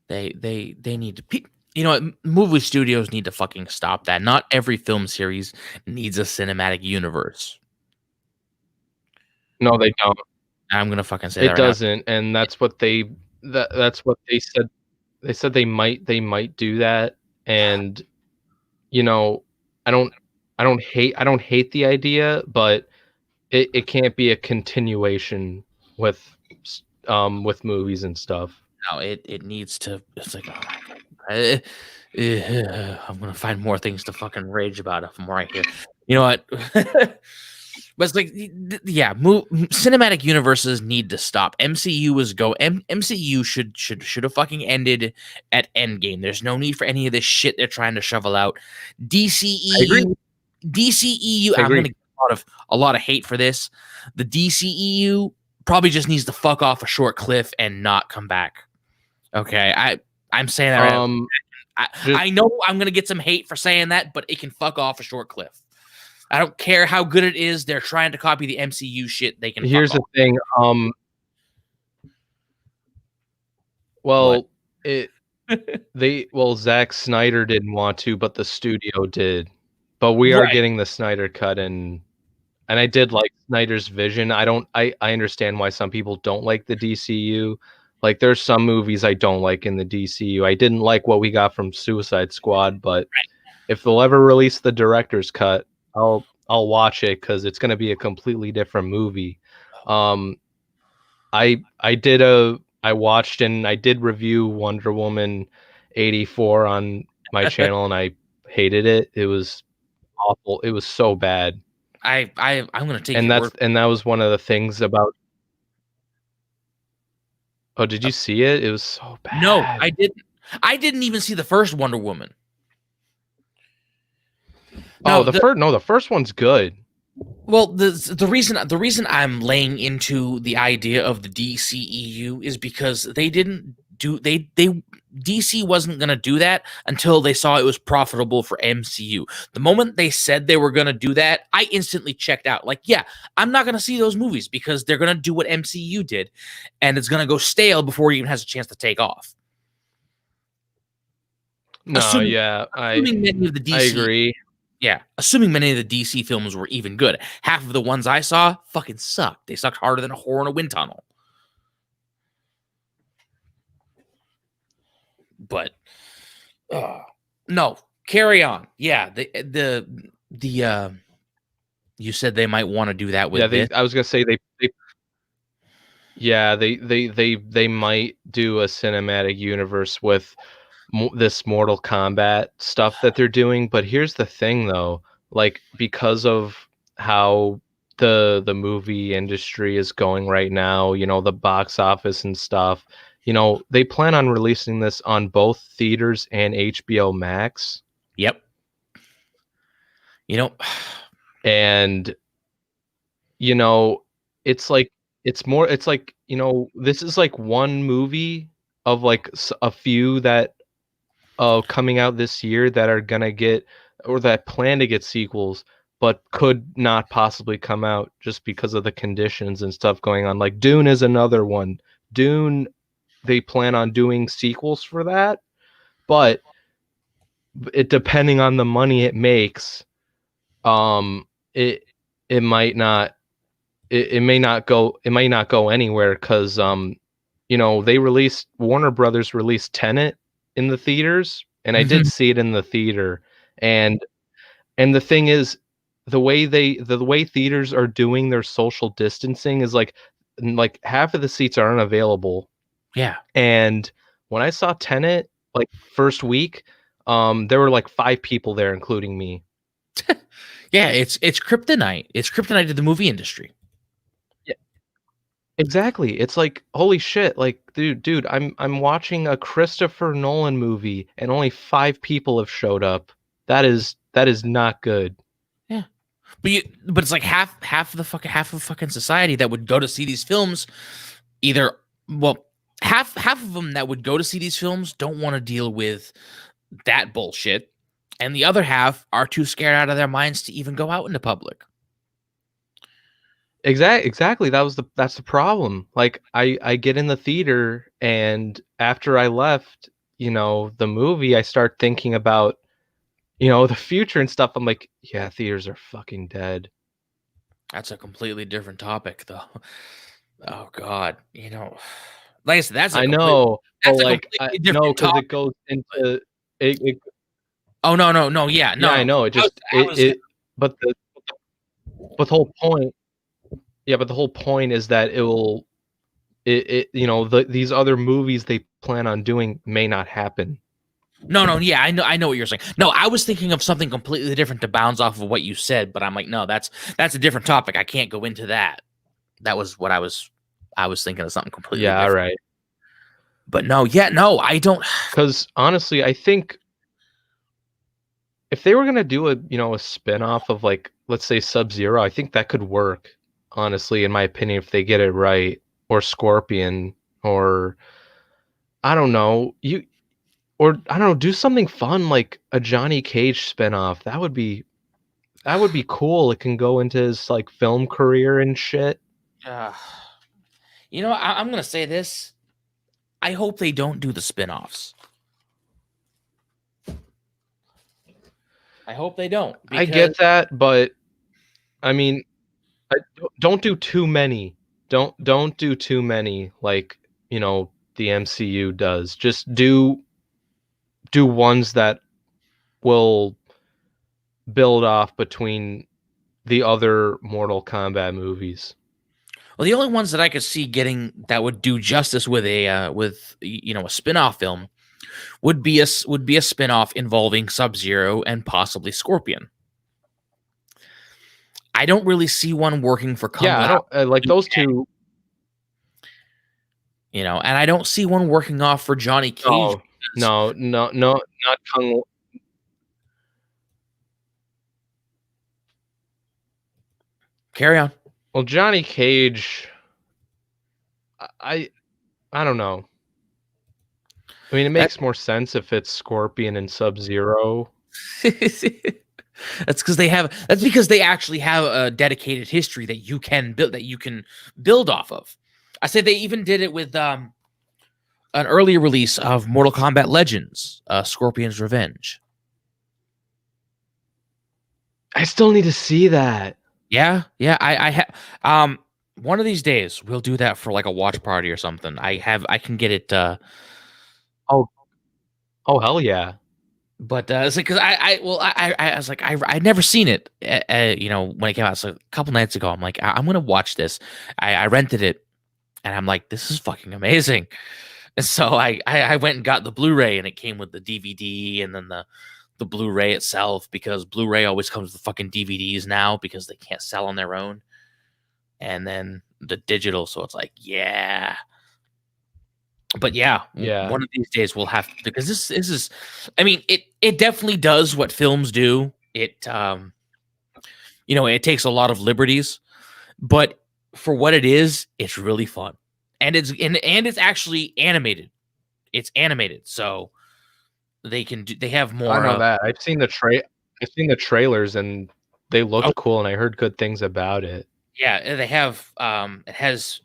They need to. What? Movie studios need to fucking stop that. Not every film series needs a cinematic universe. No, they don't. I'm gonna fucking say it that right doesn't, and that's what that's what they said. They said they might do that, and I don't hate the idea, but it can't be a continuation with movies and stuff. now. It needs to. It's like, oh my God. I'm gonna find more things to fucking rage about if I'm right here. You know what? But it's like, yeah, cinematic universes need to stop. MCU should have fucking ended at Endgame. There's no need for any of this shit they're trying to shovel out. I agree. DCEU. I I'm agree. gonna get a lot of hate for this. The DCEU probably just needs to fuck off a short cliff and not come back. Okay, I'm saying that right. I know I'm gonna get some hate for saying that, but it can fuck off a short cliff. I don't care how good it is. They're trying to copy the MCU shit. They can. Here's the thing. Well, Zack Snyder didn't want to, but the studio did. But we are getting the Snyder cut, and I did like Snyder's vision. I understand why some people don't like the DCU. Like, there's some movies I don't like in the DCU. I didn't like what we got from Suicide Squad, but if they'll ever release the director's cut, I'll watch it because it's going to be a completely different movie. I watched and I did review Wonder Woman 84 on my channel, and I hated it. It was awful. It was so bad. I'm gonna take and that was one of the things about. Oh, did you see it? It was so bad. No, I didn't. I didn't even see the first Wonder Woman. No, the first one's good. Well, the reason I'm laying into the idea of the DCEU is because they didn't do they DC wasn't going to do that until they saw it was profitable for MCU. The moment they said they were going to do that, I instantly checked out. Like, yeah, I'm not going to see those movies because they're going to do what MCU did, and it's going to go stale before it even has a chance to take off. No, I agree. Yeah, assuming many of the DC films were even good. Half of the ones I saw fucking sucked. They sucked harder than a whore in a wind tunnel. But no, carry on. Yeah, the you said they might want to do that with this. I was gonna say they might do a cinematic universe with this Mortal Kombat stuff that they're doing. But here's the thing, though, like, because of how the movie industry is going right now, you know, the box office and stuff, you know, they plan on releasing this on both theaters and HBO Max. Yep. You know, and you know, it's like you know, this is like one movie of like a few that coming out this year that are gonna get, or that plan to get sequels, but could not possibly come out just because of the conditions and stuff going on. Like Dune is another one. Dune, they plan on doing sequels for that, but it, depending on the money it makes, it might not, it may not go anywhere, because you know, Warner Brothers released Tenet in the theaters, and I did see it in the theater, and the thing is, the way theaters are doing their social distancing is like half of the seats are unavailable. Yeah. And when I saw Tenet, like, first week, there were like 5 people there, including me. Yeah, it's kryptonite. It's kryptonite to the movie industry. Yeah. Exactly. It's like, holy shit, like, dude, I'm watching a Christopher Nolan movie and only 5 people have showed up. That is not good. Yeah. But it's like half of the fucking society that would go to see these films, half of them that would go to see these films don't want to deal with that bullshit, and the other half are too scared out of their minds to even go out into public. Exactly. That's the problem. Like, I get in the theater, and after I left, you know, the movie, I start thinking about, you know, the future and stuff. I'm like, yeah, theaters are fucking dead. That's a completely different topic, though. Oh God, you know, like I said, that's I know. That's like, no, because it goes into it. Oh no, yeah, no. Yeah, I know. It just but the whole point. Yeah, but the whole point is that you know, these other movies they plan on doing may not happen. No, yeah, I know what you're saying. No, I was thinking of something completely different to bounce off of what you said, but I'm like, no, that's a different topic. I can't go into that. That was what I was thinking of something completely Yeah, different. right. But no, yeah, no, I don't. Because honestly, I think if they were gonna do a spin-off of like, let's say Sub-Zero, I think that could work, honestly, in my opinion, if they get it right. Or Scorpion, or I don't know, or I don't know, do something fun like a Johnny Cage spin-off. That would be cool. It can go into his like film career and shit. Uh, I'm gonna say this. I hope they don't do the spin-offs. I hope they don't. I get Because that, but I mean, don't do too many. Don't do too many like, the MCU does. Just do ones that will build off between the other Mortal Kombat movies. well, the only ones that I could see getting that would do justice with a spin-off film would be a spin-off involving Sub-Zero and possibly Scorpion. I don't really see one working for Kung Yeah, I Lao, don't like those two. and I don't see one working off for Johnny Cage. No, not Kung. Carry on. Well, Johnny Cage, I don't know. I mean, it makes more sense if it's Scorpion and Sub-Zero. That's because they actually have a dedicated history that you can build off of. I say they even did it with an earlier release of Mortal Kombat Legends, Scorpion's Revenge. I still need to see that. Yeah, I have. One of these days we'll do that for like a watch party or something. I can get it. Oh, hell yeah. But it's like because I was like I'd never seen it. When it came out, so a couple nights ago, I'm like I'm gonna watch this. I rented it, and I'm like, this is fucking amazing. And so I went and got the Blu-ray, and it came with the DVD and then the Blu-ray itself, because Blu-ray always comes with fucking DVDs now because they can't sell on their own, and then the digital. So it's like, yeah. But yeah, Yeah. one of these days we'll have, because this is, I mean, it definitely does what films do. It it takes a lot of liberties, but for what it is, it's really fun, and it's actually animated. It's animated, so they have more. I know that. I've seen the trailers and they looked Oh, cool, and I heard good things about it. yeah, they have. It has,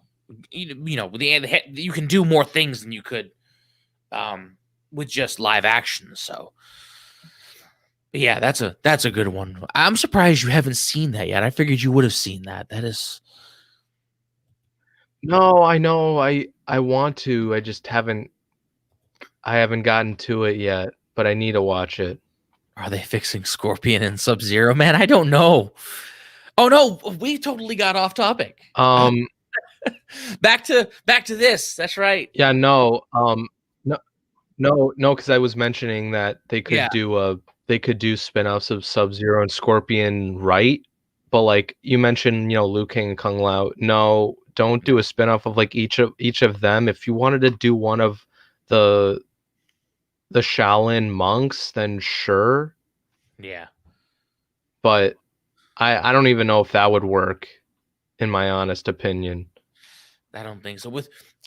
you can do more things than you could with just live action. So yeah, that's a good one. I'm surprised you haven't seen that yet. I figured you would have seen that. That is. No, I know. I want to. I haven't gotten to it yet, but I need to watch it. Are they fixing Scorpion and Sub-Zero? Man, I don't know. Oh no, we totally got off topic. Back to this. That's right. Yeah, no. No, because I was mentioning that they could do spin-offs of Sub-Zero and Scorpion, right? But like you mentioned, Liu Kang and Kung Lao. No, don't do a spin-off of like each of them. If you wanted to do one of the Shaolin monks, then sure. Yeah. But I don't even know if that would work, in my honest opinion. I don't think so.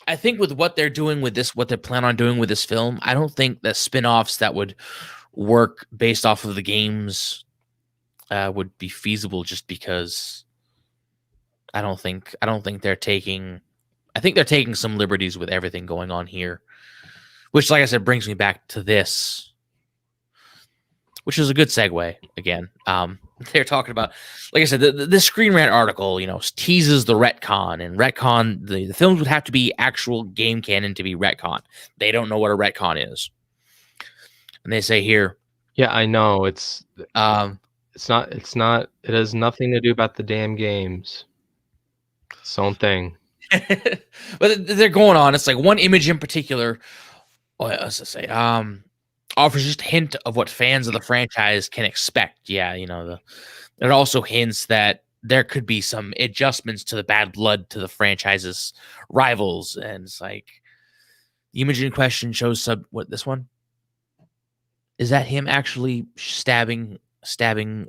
I think with what they're doing with this, what they plan on doing with this film, I don't think that spin-offs that would work based off of the games would be feasible, just because I don't think they're taking, I think they're taking some liberties with everything going on here, which, like I said, brings me back to this, which is a good segue again. They're talking about, like I said, the Screenrant article, teases the retcon, and retcon, the films would have to be actual game canon to be retcon. They don't know what a retcon is. And they say here. Yeah, I know. It's not, it has nothing to do about the damn games. Its own thing. But they're going on. It's like one image in particular. What else to say? offers just a hint of what fans of the franchise can expect. Yeah, it also hints that there could be some adjustments to the bad blood to the franchise's rivals, and it's like the image in question shows what this one is, that him actually stabbing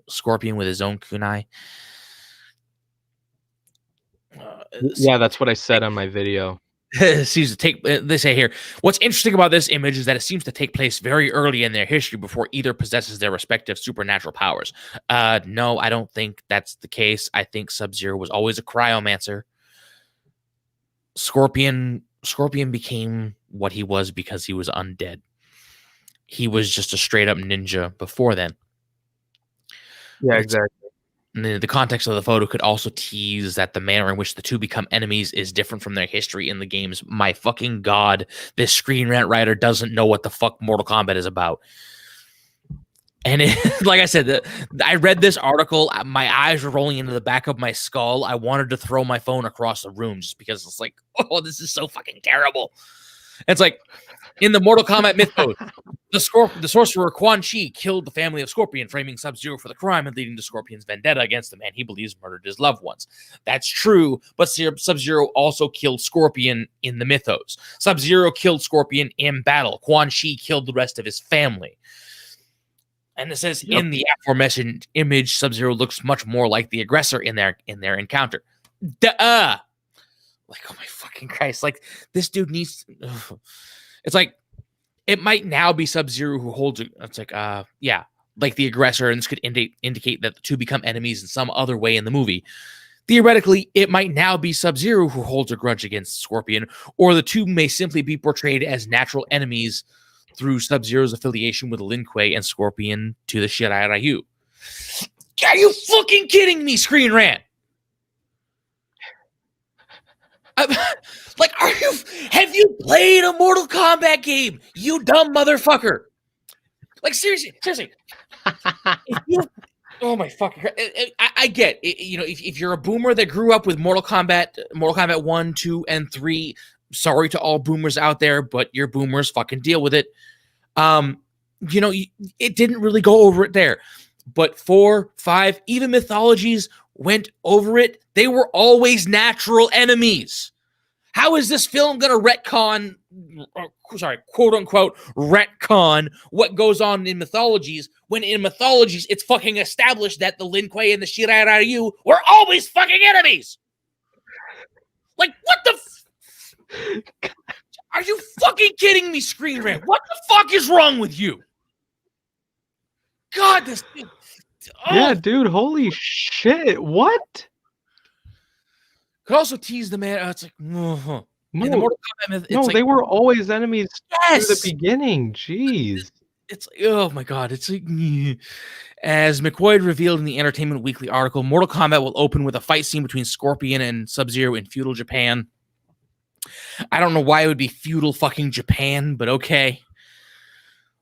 Scorpion with his own kunai. Yeah, that's what I said on my video. Seems to take. They say here, what's interesting about this image is that it seems to take place very early in their history before either possesses their respective supernatural powers. No, I don't think that's the case. I think Sub-Zero was always a cryomancer. Scorpion became what he was because he was undead. He was just a straight up ninja before then. Yeah, exactly. The context of the photo could also tease that the manner in which the two become enemies is different from their history in the games. My fucking god, this Screenrant writer doesn't know what the fuck Mortal Kombat is about. And like I said, I read this article, my eyes were rolling into the back of my skull. I wanted to throw my phone across the room just because it's like, oh, this is so fucking terrible. It's like, in the Mortal Kombat mythos, the sorcerer Quan Chi killed the family of Scorpion, framing Sub-Zero for the crime and leading to Scorpion's vendetta against the man he believes murdered his loved ones. That's true, but Sub-Zero also killed Scorpion in the mythos. Sub-Zero killed Scorpion in battle. Quan Chi killed the rest of his family. And it says, in the aforementioned image, Sub-Zero looks much more like the aggressor in their encounter. Duh! Like, oh my fucking Christ. Like, this dude needs... It's like, it might now be Sub-Zero who holds it. It's like, yeah, like the aggressor, and this could indicate that the two become enemies in some other way in the movie. Theoretically, it might now be Sub-Zero who holds a grudge against Scorpion, or the two may simply be portrayed as natural enemies through Sub-Zero's affiliation with Lin Kuei and Scorpion to the Shirai Ryu. Are you fucking kidding me, Screenrant? Like, have you played a Mortal Kombat game, you dumb motherfucker? Like, seriously. Oh my fucking God. I get it. If you're a boomer that grew up with Mortal Kombat 1, 2, and 3, sorry to all boomers out there, but you're boomers, fucking deal with it. It didn't really go over it there. But 4, 5, even Mythologies went over it. They were always natural enemies. How is this film going to quote unquote, retcon what goes on in Mythologies, when in Mythologies it's fucking established that the Lin Kuei and the Shirai Ryu were always fucking enemies? Like, what the are you fucking kidding me, Screenrant? What the fuck is wrong with you? God, this thing. Oh. Yeah, dude, holy shit. What? Could also tease the man. It's like, no, in the Mortal Kombat myth, no, like, they were always enemies from the beginning. Jeez. It's like, oh my God. It's like, as McQuaid revealed in the Entertainment Weekly article, Mortal Kombat will open with a fight scene between Scorpion and Sub-Zero in feudal Japan. I don't know why it would be feudal fucking Japan, but okay.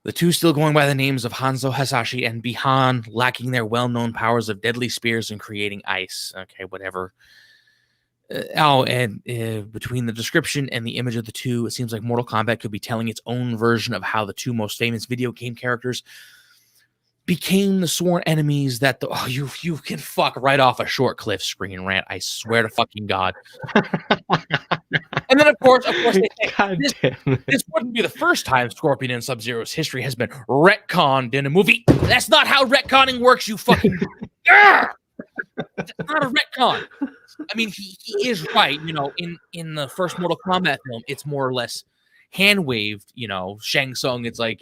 The two still going by the names of Hanzo Hasashi and Bihan, lacking their well-known powers of deadly spears and creating ice. Okay, whatever. Between the description and the image of the two, it seems like Mortal Kombat could be telling its own version of how the two most famous video game characters became the sworn enemies that you can fuck right off a short cliff, Screenrant. I swear to fucking God. And then, of course, they say, this wouldn't be the first time Scorpion and Sub-Zero's history has been retconned in a movie. That's not how retconning works, you fucking... That's not a retcon. I mean, he is right. In the first Mortal Kombat film, it's more or less hand-waved. Shang Tsung, it's like,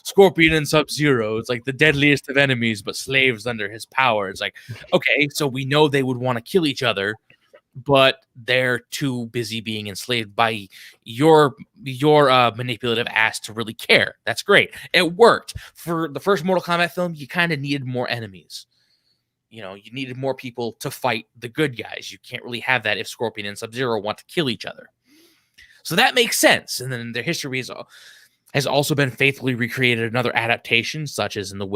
Scorpion and Sub-Zero. It's like the deadliest of enemies, but slaves under his power. It's like, okay, so we know they would want to kill each other, but they're too busy being enslaved by your manipulative ass to really care. That's great. It worked. For the first Mortal Kombat film, you kind of needed more enemies. You needed more people to fight the good guys. You can't really have that if Scorpion and Sub-Zero want to kill each other. So that makes sense. And then their history has also been faithfully recreated in other adaptations, such as in the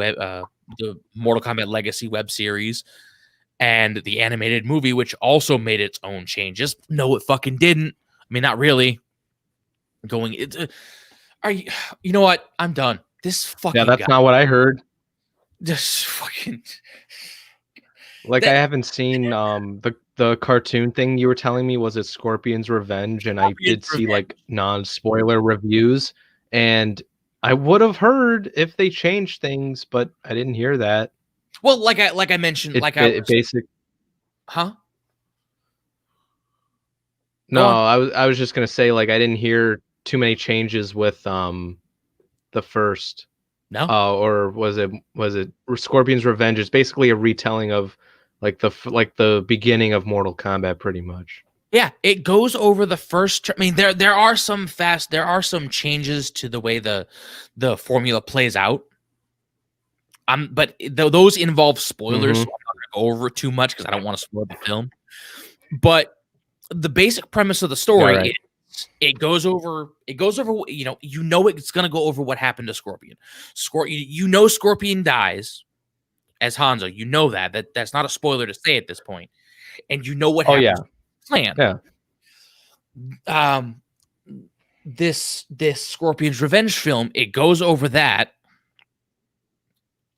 Mortal Kombat Legacy web series and the animated movie, which also made its own changes. No, it fucking didn't. I mean, not really. You know what? I'm done. This fucking Yeah, that's guy not what I heard. just fucking Like, I that haven't seen, the cartoon thing you were telling me, was it Scorpion's Revenge? And I Scorpion's did see, like, Revenge. non-spoiler reviews, and I would have heard if they changed things, but I didn't hear that. Well, like I mentioned, It like I it was basic huh? Go No, on. I was just gonna say, like, I didn't hear too many changes with, the first, No? or was it Scorpion's Revenge? It's basically a retelling of, like, the beginning of Mortal Kombat, pretty much. Yeah, it goes over the first. I mean, there are some changes to the way the formula plays out. But those involve spoilers, so Mhm. I'm not gonna go over it too much because I don't want to spoil the film. But the basic premise of the Yeah, story right. is it goes over it's gonna go over what happened to Scorpion. Scorpion dies as Hanzo. You know that's not a spoiler to say at this point, and you know what Oh, yeah. happens to the plan. Yeah. Um, this Scorpion's Revenge film, it goes over that,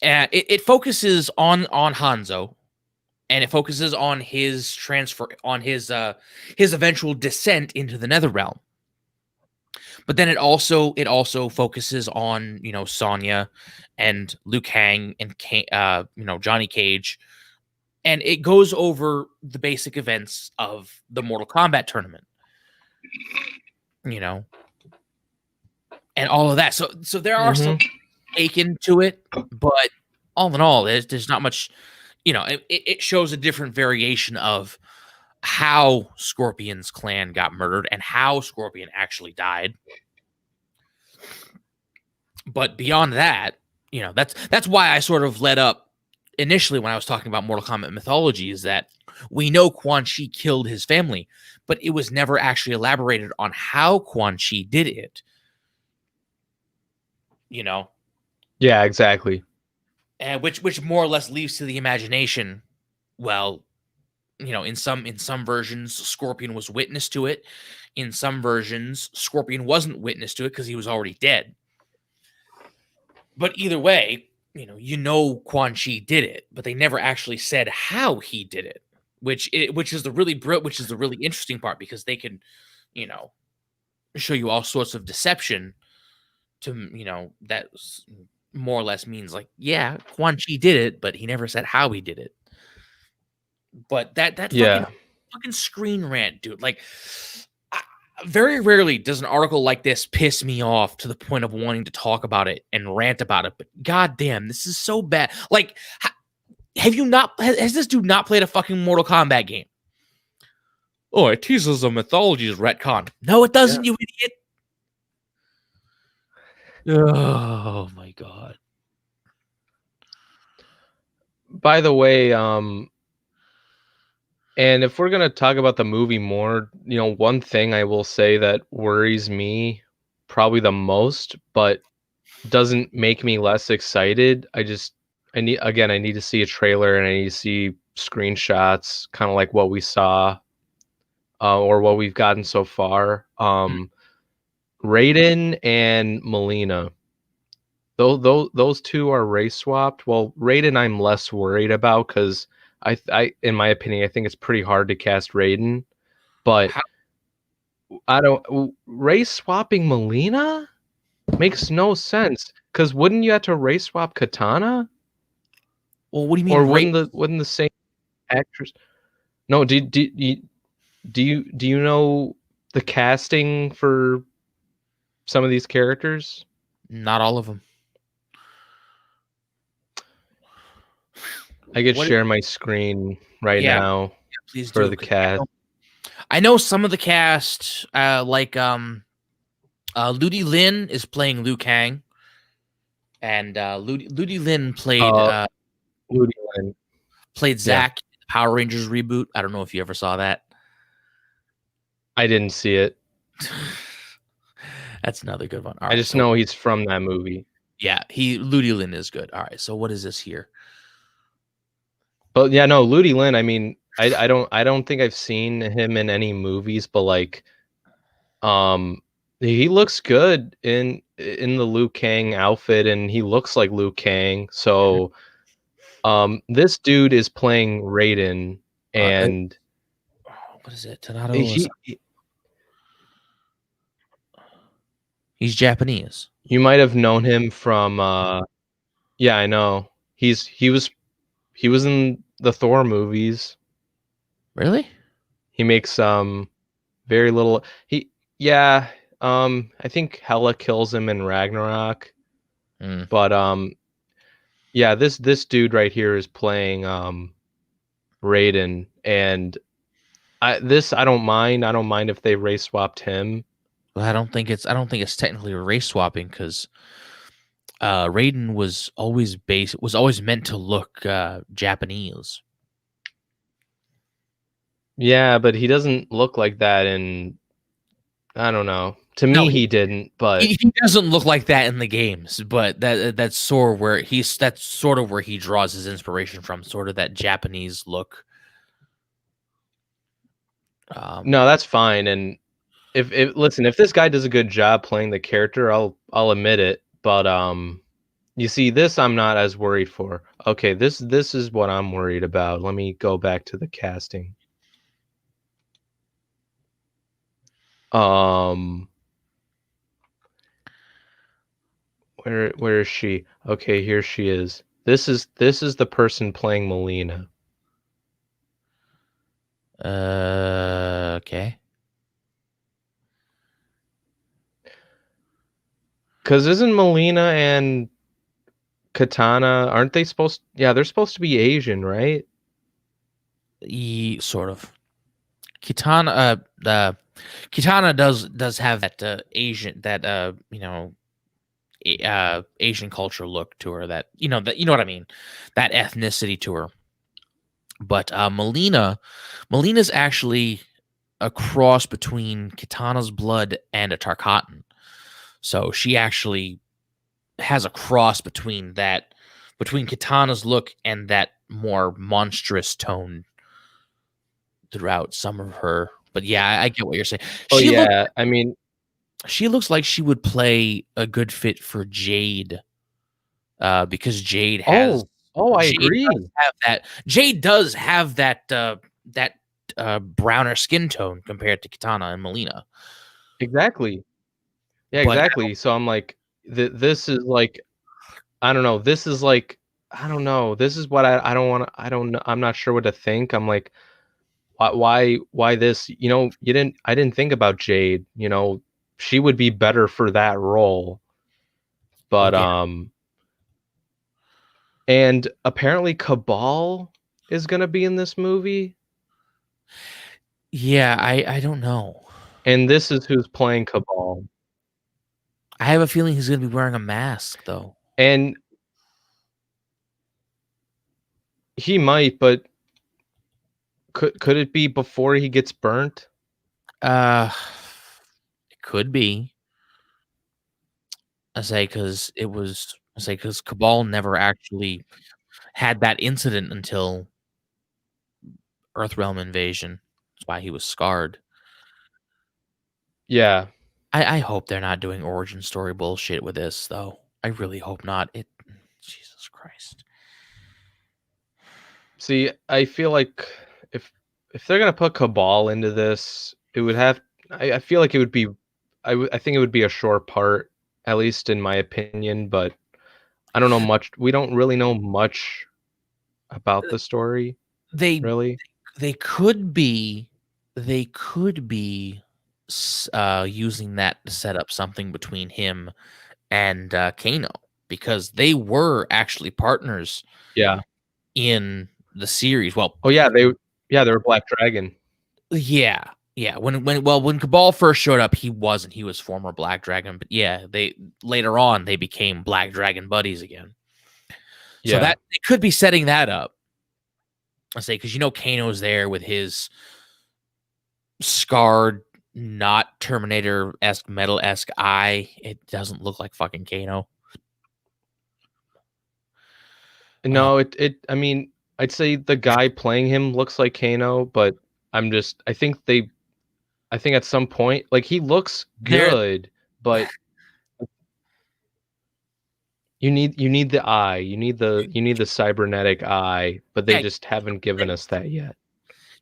and it focuses on Hanzo, and it focuses on his transfer, on his eventual descent into the Netherrealm. But then it also focuses on Sonya and Liu Kang and Johnny Cage, and it goes over the basic events of the Mortal Kombat tournament, you know, and all of that. So there are some Mhm. taken to it, but all in all, there's not much. It shows a different variation of how Scorpion's clan got murdered and how Scorpion actually died. But beyond that, that's why I sort of led up initially when I was talking about Mortal Kombat mythology, is that we know Quan Chi killed his family, but it was never actually elaborated on how Quan Chi did it. You know, Yeah, exactly. and which more or less leaves to the imagination. Well, in some versions, Scorpion was witness to it. In some versions, Scorpion wasn't witness to it because he was already dead. But either way, Quan Chi did it, but they never actually said how he did it, which is the really interesting part, because they can, you know, show you all sorts of deception to that more or less means, like, yeah, Quan Chi did it, but he never said how he did it. But that Yeah. fucking Screen Rant, dude, like, I, very rarely does an article like this piss me off to the point of wanting to talk about it and rant about it. But goddamn, this is so bad. Like, have you not? Has this dude not played a fucking Mortal Kombat game? Oh, it teases the Mythologies retcon. No, it Yeah. doesn't, you idiot. Oh my god. By the way, and if we're gonna talk about the movie more, one thing I will say that worries me probably the most, but doesn't make me less excited. I need to see a trailer, and I need to see screenshots, kind of like what we saw, or what we've gotten so far. Raiden and Melina. Those two are race swapped. Well, Raiden I'm less worried about, because in my opinion, I think it's pretty hard to cast Raiden. But How, I don't race swapping Melina makes no sense. Because wouldn't you have to race swap Katana, well, what do you mean or rate? wouldn't the same actress? No, do you know the casting for some of these characters? Not all of them. I could What? share my screen right Yeah, now please for do. the 'Cause cast. I know some of the cast, like Ludi Lin is playing Liu Kang, and Ludi Lin Uh, Ludi Lin. played Yeah, Zack in the Power Rangers reboot. I don't know if you ever saw that. I didn't see it. That's another good one. All I right, just so know he's from that movie. yeah, Ludi Lin is good. All right, so what is this here? But yeah, no, Ludi Lin. I mean, I don't think I've seen him in any movies, but like, he looks good in in the Liu Kang outfit, and he looks like Liu Kang. So, this dude is playing Raiden, Uh, uh, and what is it? Tanato is he he's Japanese. you might have known him from yeah, I know. He was in the Thor movies. Really? He makes very little he yeah, I think Hela kills him in Ragnarok, Mm. but yeah, this dude right here is playing Raiden, and I don't mind. I don't mind if they race swapped him. Well, I don't think it's technically race swapping because Raiden was always meant to look Japanese. Yeah, but he doesn't look like that, and I don't know. To No, me, he didn't, but he doesn't look like that in the games, but that's sort of where he draws his inspiration from, sort of that Japanese look. Um, no, that's fine. And if listen, if this guy does a good job playing the character, I'll admit it. But you see, this I'm not as worried for. Okay, this is what I'm worried about. Let me go back to the casting. Um, where is she? Okay, here she is. This is the person playing Melina. okay. Cause isn't Melina and Katana, aren't they supposed? Yeah, they're supposed to be Asian, right? Sort of. Kitana, Kitana does have that Asian that Asian culture look to her, that you know what I mean, that ethnicity to her. But Melina's actually a cross between Kitana's blood and a Tarkatan. So she actually has a cross between Kitana's look and that more monstrous tone throughout some of her. But yeah, I get what you're saying. Oh She looks yeah, I mean, she looks like she would play a good fit for Jade, because oh, oh, I Jade does agree. have that browner skin tone compared to Kitana and Melina. Exactly. Yeah, But exactly. So I'm like, this is like, I don't know. This is like, I don't know. This is what I don't want to. I don't know. I'm not sure what to think. I'm like, why this? You know, I didn't think about Jade. You know, she would be better for that role. well, But yeah, and apparently Cabal is gonna be in this movie, yeah, I don't know. and this is who's playing Cabal. I have a feeling he's gonna be wearing a mask though. And he might, but could it be before he gets burnt? Uh, it could be. I say because Cabal never actually had that incident until Earthrealm invasion. That's why he was scarred. Yeah. I hope they're not doing origin story bullshit with this, though. I really hope not. Jesus Christ. See, I feel like if if they're gonna put Cabal into this, it would have. I feel like it would be. I think it would be a short part, at least in my opinion. But I don't know much. We don't really know much about the story, They really. they could be they could be using that to set up something between him and Kano, because they were actually partners Yeah. in the series. Well, Oh yeah, they were Black Dragon. yeah, yeah. When Cabal first showed up, he wasn't. He was former Black Dragon, but yeah, they later on they became Black Dragon buddies again. So Yeah. that they could be setting that up. I say because Kano's there with his scarred, not Terminator esque metal esque eye. It doesn't look like fucking Kano. Uh, No, I mean, I'd say the guy playing him looks like Kano, but I think at some point, like he looks there, good, but You need the eye. You need the cybernetic eye, but they Yeah, just haven't given us that yet.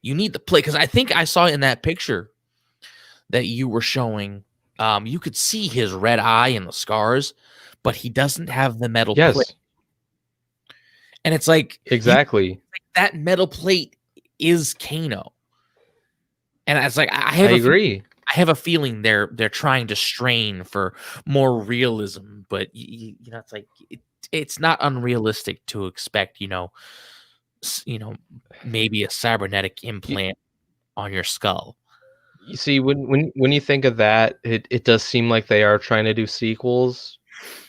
you need the play, because I think I saw in that picture that you were showing, you could see his red eye and the scars, but he doesn't have the metal plate. Yes, And it's like exactly. that metal plate is Kano. And it's like I agree. I have a feeling they're trying to strain for more realism, but it's like it's not unrealistic to expect, maybe a cybernetic implant on your skull. You see, when you think of that, it does seem like they are trying to do sequels,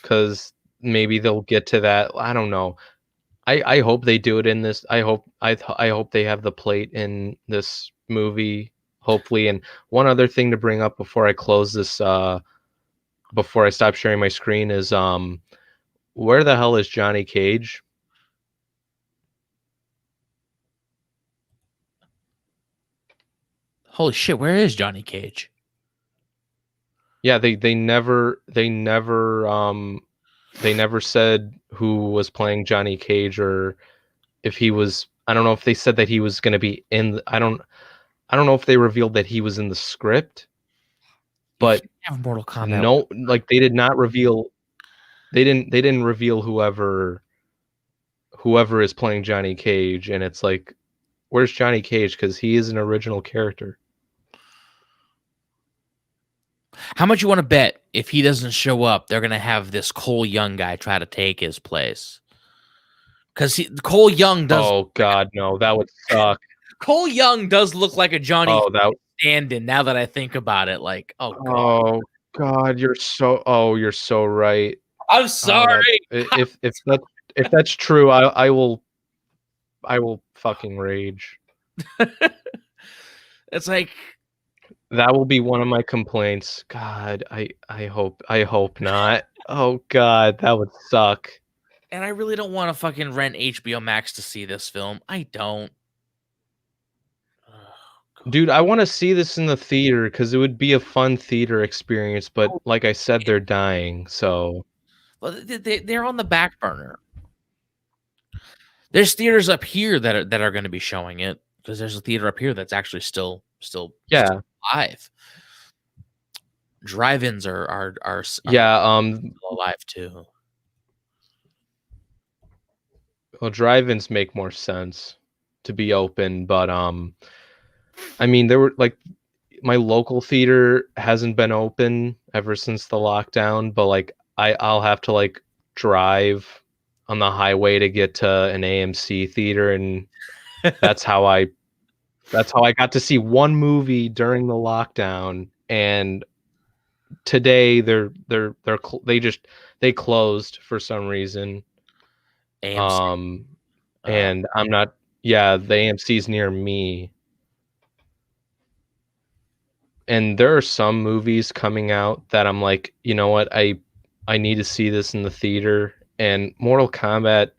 because maybe they'll get to that. I don't know. I hope they do it in this. I hope they have the plate in this movie, hopefully. And one other thing to bring up before I close this, before I stop sharing my screen, is where the hell is Johnny Cage? Holy shit, where is Johnny Cage? Yeah, they never said who was playing Johnny Cage, or if he was. I don't know if they said that he was going to be in. I don't know if they revealed that he was in the script, You but can't have Mortal Kombat. no, like they did not reveal. They didn't reveal whoever is playing Johnny Cage, and it's like, where's Johnny Cage? Because he is an original character. How much you want to bet if he doesn't show up, they're gonna have this Cole Young guy try to take his place? Because Cole Young does. Oh God, no, that would suck. Cole Young does look like a Johnny Oh, that. stand-in. Now that I think about it, like, oh god, Oh God, you're so. Oh, you're so right. I'm Oh, that. sorry. If that's true, I will fucking rage. It's like, That will be one of my complaints. God, I hope not. Oh God, that would suck. and I really don't want to fucking rent HBO Max to see this film. I don't. Dude, I want to see this in the theater because it would be a fun theater experience, but like I said, they're dying, so. Well, they're on the back burner. There's theaters up here that are going to be showing it, because there's a theater up here that's actually still Yeah. alive. Drive-ins are Yeah, alive too. well, drive-ins make more sense to be open, but I mean, there were like, my local theater hasn't been open ever since the lockdown, but like I'll have to like drive on the highway to get to an AMC theater, and that's how I got to see one movie during the lockdown. And today they closed for some reason. AMC. And I'm not. Yeah, the AMC's near me. And there are some movies coming out that I'm like, you know what, I need to see this in the theater. And Mortal Kombat,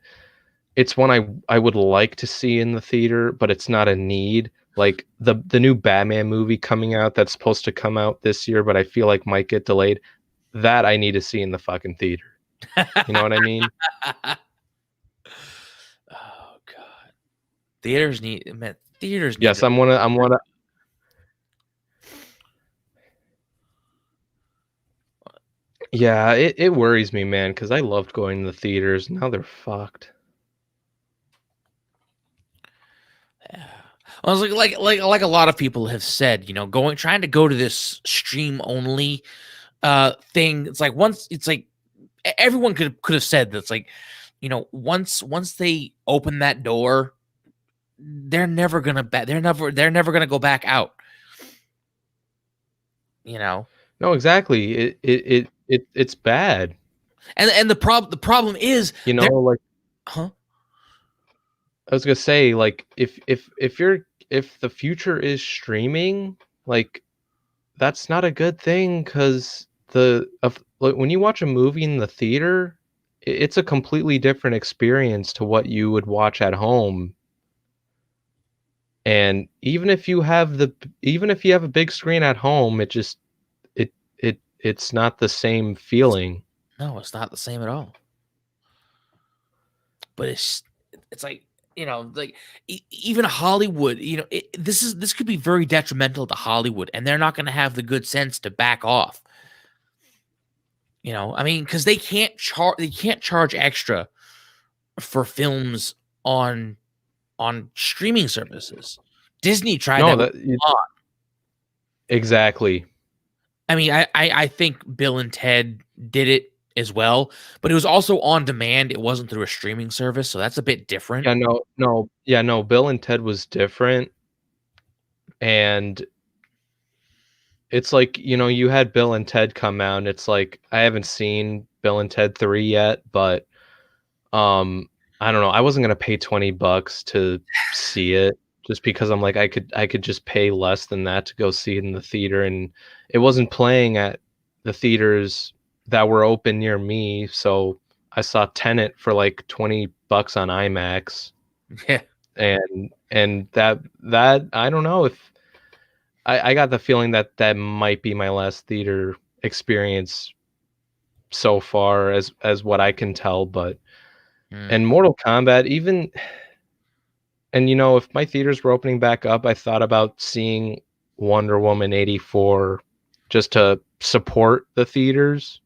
it's one I would like to see in the theater, but it's not a need. Like the new Batman movie coming out that's supposed to come out this year, but I feel like might get delayed. That I need to see in the fucking theater. You know what I mean? Oh god. Theaters need. Yes, I'm one of. Yeah, it worries me, man, because I loved going to the theaters. Now they're fucked. Yeah. I was like a lot of people have said, trying to go to this stream only thing. It's like everyone could have said that's like, once they open that door, they're never gonna they're never gonna go back out. No, exactly. It's bad. And the problem is, like, huh? I was gonna say, like, if the future is streaming, like, that's not a good thing, because like, when you watch a movie in the theater, it's a completely different experience to what you would watch at home. And even if you have a big screen at home, it's not the same feeling. No, it's not the same at all. but it's like, like even Hollywood, this could be very detrimental to Hollywood, and they're not going to have the good sense to back off. I mean, because they can't charge extra for films on streaming services. Disney tried No, that with Mulan. Exactly. I mean, I think Bill and Ted did it as well, but it was also on demand. It wasn't through a streaming service, so that's a bit different. No. Bill and Ted was different, and it's like, you had Bill and Ted come out, and it's like, I haven't seen Bill and Ted 3 yet, but I don't know. I wasn't gonna pay $20 to see it just because I'm like, I could just pay less than that to go see it in the theater, and it wasn't playing at the theaters that were open near me, so I saw Tenet for like $20 on IMAX. Yeah. And that I don't know if I got the feeling that that might be my last theater experience so far, as what I can tell, but and Mortal Kombat, even, and if my theaters were opening back up, I thought about seeing Wonder Woman 84 just to support the theaters.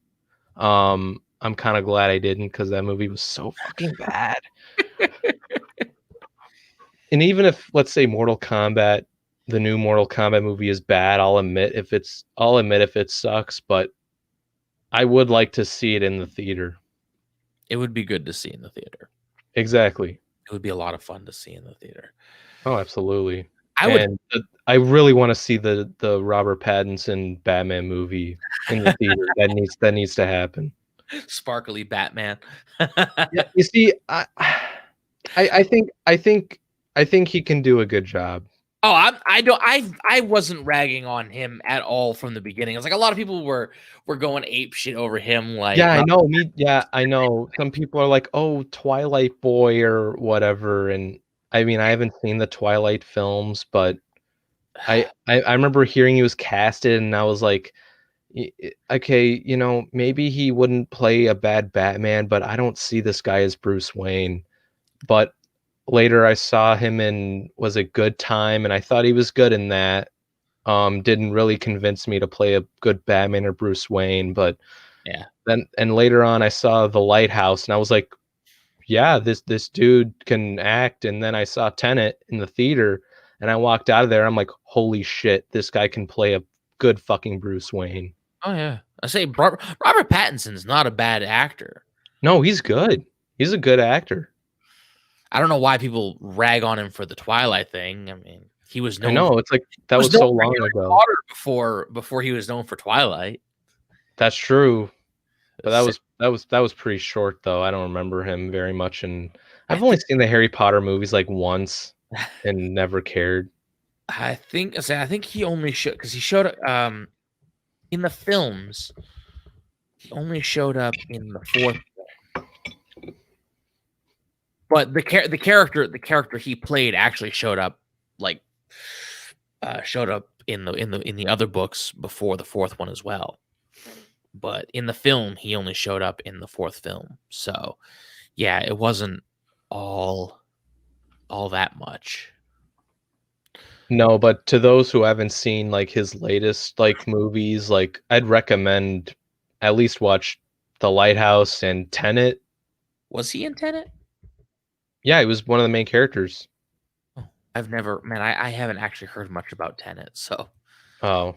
I'm kind of glad I didn't, because that movie was so fucking bad. And even if, let's say, the new Mortal Kombat movie is bad, I'll admit if it sucks, but I would like to see it in the theater. It would be good to see in the theater. Exactly. It would be a lot of fun to see in the theater. Oh, absolutely. I really want to see the Robert Pattinson Batman movie in the theater. That needs to happen. Sparkly Batman. Yeah, you see, I think he can do a good job. Oh, I wasn't ragging on him at all from the beginning. It's like a lot of people were going ape shit over him. Like, yeah, I know. I know. Some people are like, "Oh, Twilight Boy" or whatever, and I mean, I haven't seen the Twilight films, but I remember hearing he was casted, and I was like, okay, maybe he wouldn't play a bad Batman, but I don't see this guy as Bruce Wayne. But later I saw him in, was it Good Time, and I thought he was good in that. Didn't really convince me to play a good Batman or Bruce Wayne, but yeah. Then and later on I saw The Lighthouse, and I was like, yeah, this dude can act. And then I saw Tenet in the theater, and I walked out of there, I'm like, holy shit, this guy can play a good fucking Bruce Wayne. Oh yeah, I say Robert Pattinson's not a bad actor. No, he's good. He's a good actor. I don't know why people rag on him for the Twilight thing. I mean, he was known. I know, it's like that was so long ago. Before he was known for Twilight. That's true, but that was pretty short though. I don't remember him very much, and I've only seen the Harry Potter movies like once, and never cared. I think he only because he showed up in the films. He only showed up in the fourth. But the character he played actually showed up in the other books before the fourth one as well. But in the film, he only showed up in the fourth film. So yeah, it wasn't all that much. No, but to those who haven't seen like his latest like movies, like I'd recommend at least watch The Lighthouse and Tenet. Was he in Tenet? Yeah, he was one of the main characters. Oh, I haven't actually heard much about Tenet, so. Oh.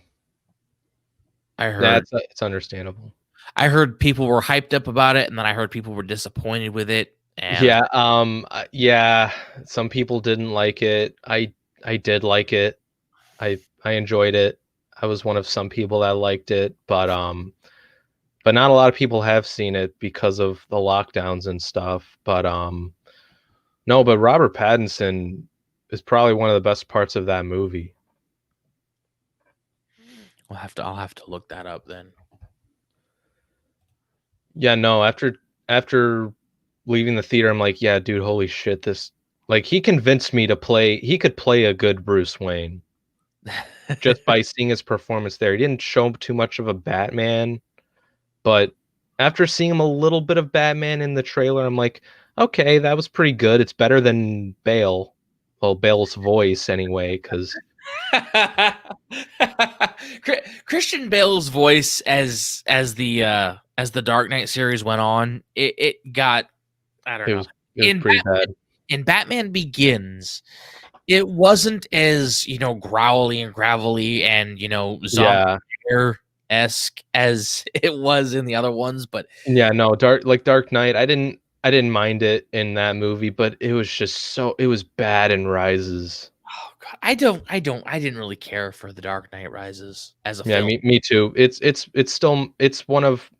I heard it's understandable. I heard people were hyped up about it, and then I heard people were disappointed with it. And yeah, some people didn't like it. I did like it. I enjoyed it. I was one of some people that liked it, but not a lot of people have seen it because of the lockdowns and stuff. But no, but Robert Pattinson is probably one of the best parts of that movie. I'll have to look that up then. Yeah, no, after leaving the theater, I'm like, yeah, dude, holy shit, he convinced me he could play a good Bruce Wayne just by seeing his performance there. He didn't show too much of a Batman, but after seeing him a little bit of Batman in the trailer, I'm like, okay, that was pretty good. It's better than Bale. Well, Bale's voice anyway, because Christian Bale's voice as the Dark Knight series went on, it got, I don't know. it was pretty bad. In Batman Begins, it wasn't as, growly and gravelly and, zombie Yeah. esque as it was in the other ones, but Yeah, no, Dark Knight, I didn't mind it in that movie, but it was just it was bad in Rises. oh god, I didn't really care for The Dark Knight Rises as a Yeah, film. me too. It's still it's one of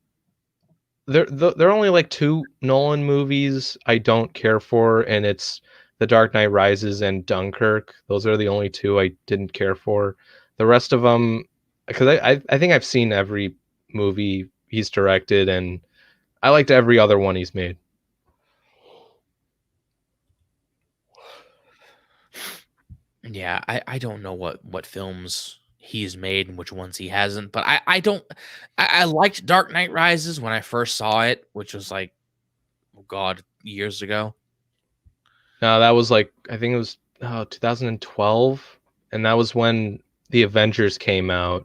there are only like 2 Nolan movies I don't care for, and it's The Dark Knight Rises and Dunkirk. Those are the only 2 I didn't care for. The rest of them, because I think I've seen every movie he's directed, and I liked every other one he's made. Yeah, I don't know what films he's made and which ones he hasn't, but I don't I liked Dark Knight Rises when I first saw it, which was like, oh god, years ago. No, that was like I think it was 2012, and that was when the Avengers came out.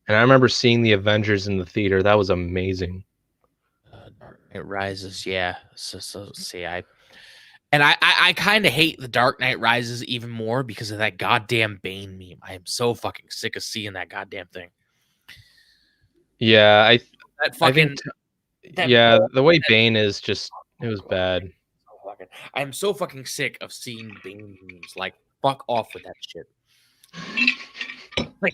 And I remember seeing the Avengers in the theater. That was amazing. Dark Knight Rises, yeah. So see, I kind of hate the Dark Knight Rises even more because of that goddamn Bane meme. I am so fucking sick of seeing that goddamn thing. Yeah, That I think fucking that yeah, ball, the way that, Bane is just it was bad. I'm so fucking sick of seeing Bane memes. Like, fuck off with that shit. Like,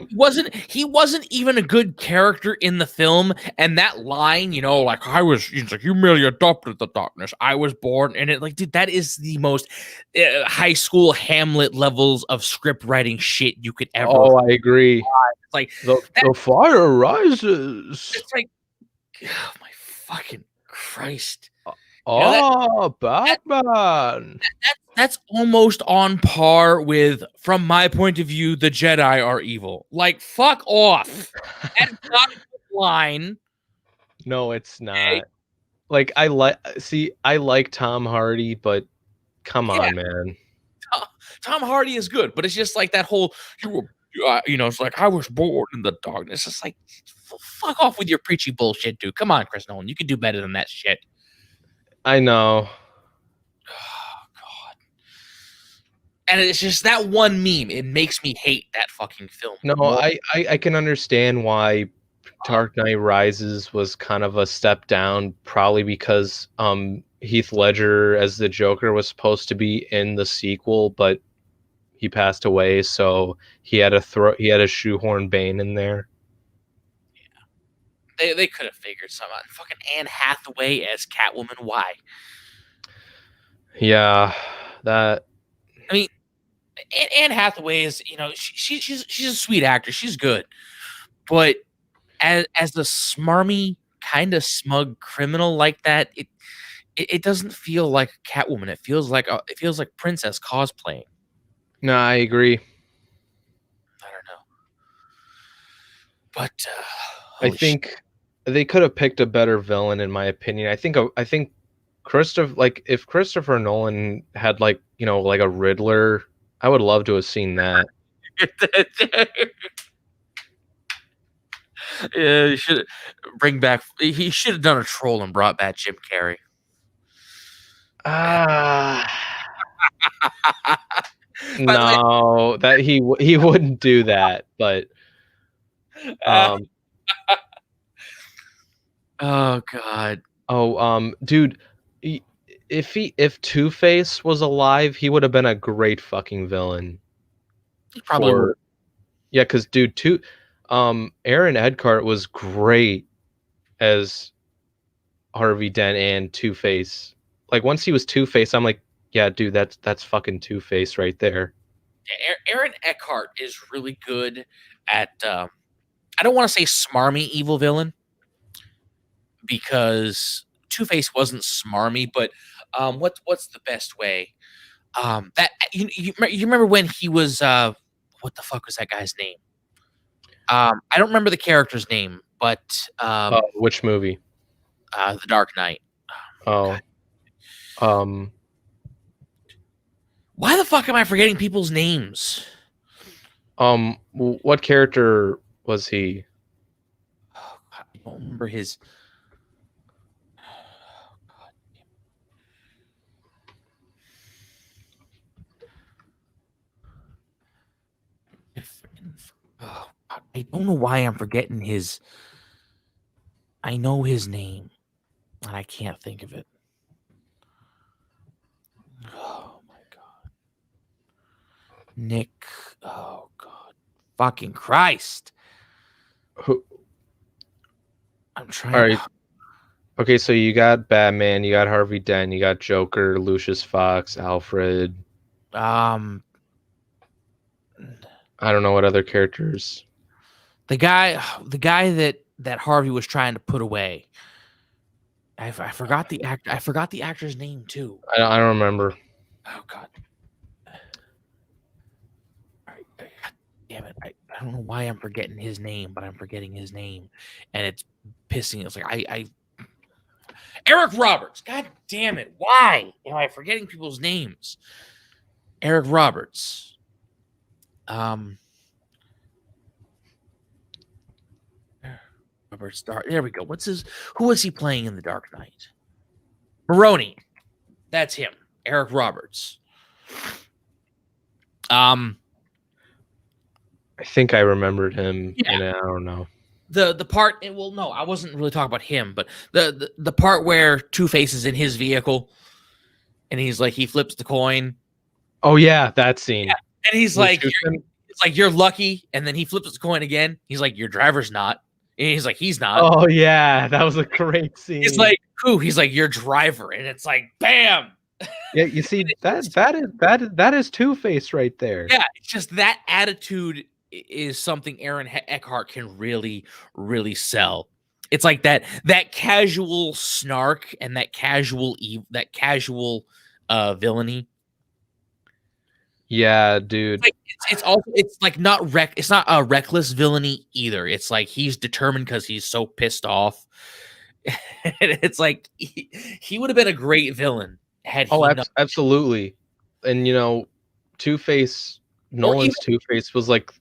he wasn't even a good character in the film, and that line, like he's like, you merely adopted the darkness. I was born, and it, like, dude, that is the most high school Hamlet levels of script writing shit you could ever. Oh, I agree. It's like The fire rises. it's like, oh my fucking Christ. Oh, Batman. That's almost on par with, from my point of view, the Jedi are evil. Like, fuck off. That's not a good line. No, it's Okay? not. Like I like Tom Hardy, but come Yeah, on, man. Tom Hardy is good, but it's just like that whole, it's like, I was born in the darkness. It's like, fuck off with your preachy bullshit, dude. Come on, Chris Nolan. You can do better than that shit. I know. Oh, God. And it's just that one meme. It makes me hate that fucking film. No, More. I can understand why Dark Knight Rises was kind of a step down, probably because Heath Ledger as the Joker was supposed to be in the sequel, but he passed away, so he had to shoehorn Bane in there. They could have figured something out. Fucking Anne Hathaway as Catwoman. Why? Yeah, that. I mean, Anne Hathaway is, she's a sweet actor. She's good, but as the smarmy kind of smug criminal like that, it doesn't feel like Catwoman. It feels like Princess cosplaying. No, I agree. I don't know, but I think they could have picked a better villain, in my opinion. I think if Christopher Nolan had like a Riddler, I would love to have seen that. Yeah, he should bring back. He should have done a troll and brought back Jim Carrey. Ah, By the way, no, that he wouldn't do that. But uh, um, oh god, dude, if Two-Face was alive, he would have been a great fucking villain. he probably would. Yeah, because dude, Aaron Eckhart was great as Harvey Dent and Two-Face. Like once he was Two-Face, I'm like, yeah, dude, that's fucking Two-Face right there. Yeah, Aaron Eckhart is really good at. I don't want to say smarmy evil villain because Two-Face wasn't smarmy, but what's the best way? That you remember when he was what the fuck was that guy's name? I don't remember the character's name, but Which movie? The Dark Knight. Oh, Why the fuck am I forgetting people's names? What character was he? Oh, God, I don't remember his. Oh, God, I don't know why I'm forgetting his. I know his name, and I can't think of it. Oh my God, Nick. Oh God, fucking Christ! Who? I'm trying. All right. Okay, so you got Batman, you got Harvey Dent, you got Joker, Lucius Fox, Alfred. Um, I don't know what other characters. the guy that Harvey was trying to put away. I forgot the act. I forgot the actor's name too. I don't remember. Oh God. All right, God damn it! I don't know why I'm forgetting his name, but I'm forgetting his name, and it's pissing. It's like I Eric Roberts. God damn it! Why am I forgetting people's names? Eric Roberts. Roberts. There we go. Who was he playing in The Dark Knight? Maroni. That's him. Eric Roberts. I think I remembered him, Yeah. and I don't know. The part. Well, no, I wasn't really talking about him, but the part where Two-Face is in his vehicle, and he's like he flips the coin. Oh yeah, that scene. Yeah. And he's like, it's like you're lucky, and then he flips the coin again. He's like, your driver's not. And he's like, he's not. Oh yeah, that was a great scene. He's like, who? He's like, your driver, and it's like, bam. Yeah, you see that is Two-Face right there. Yeah, it's just that attitude is something Aaron Eckhart can really, really sell. It's like that casual snark and that casual villainy. Yeah, dude. It's like it's not a reckless villainy either. It's like he's determined because he's so pissed off. And it's like he would have been a great villain had he absolutely. And you know, Two-Face, Nolan's Two-Face was like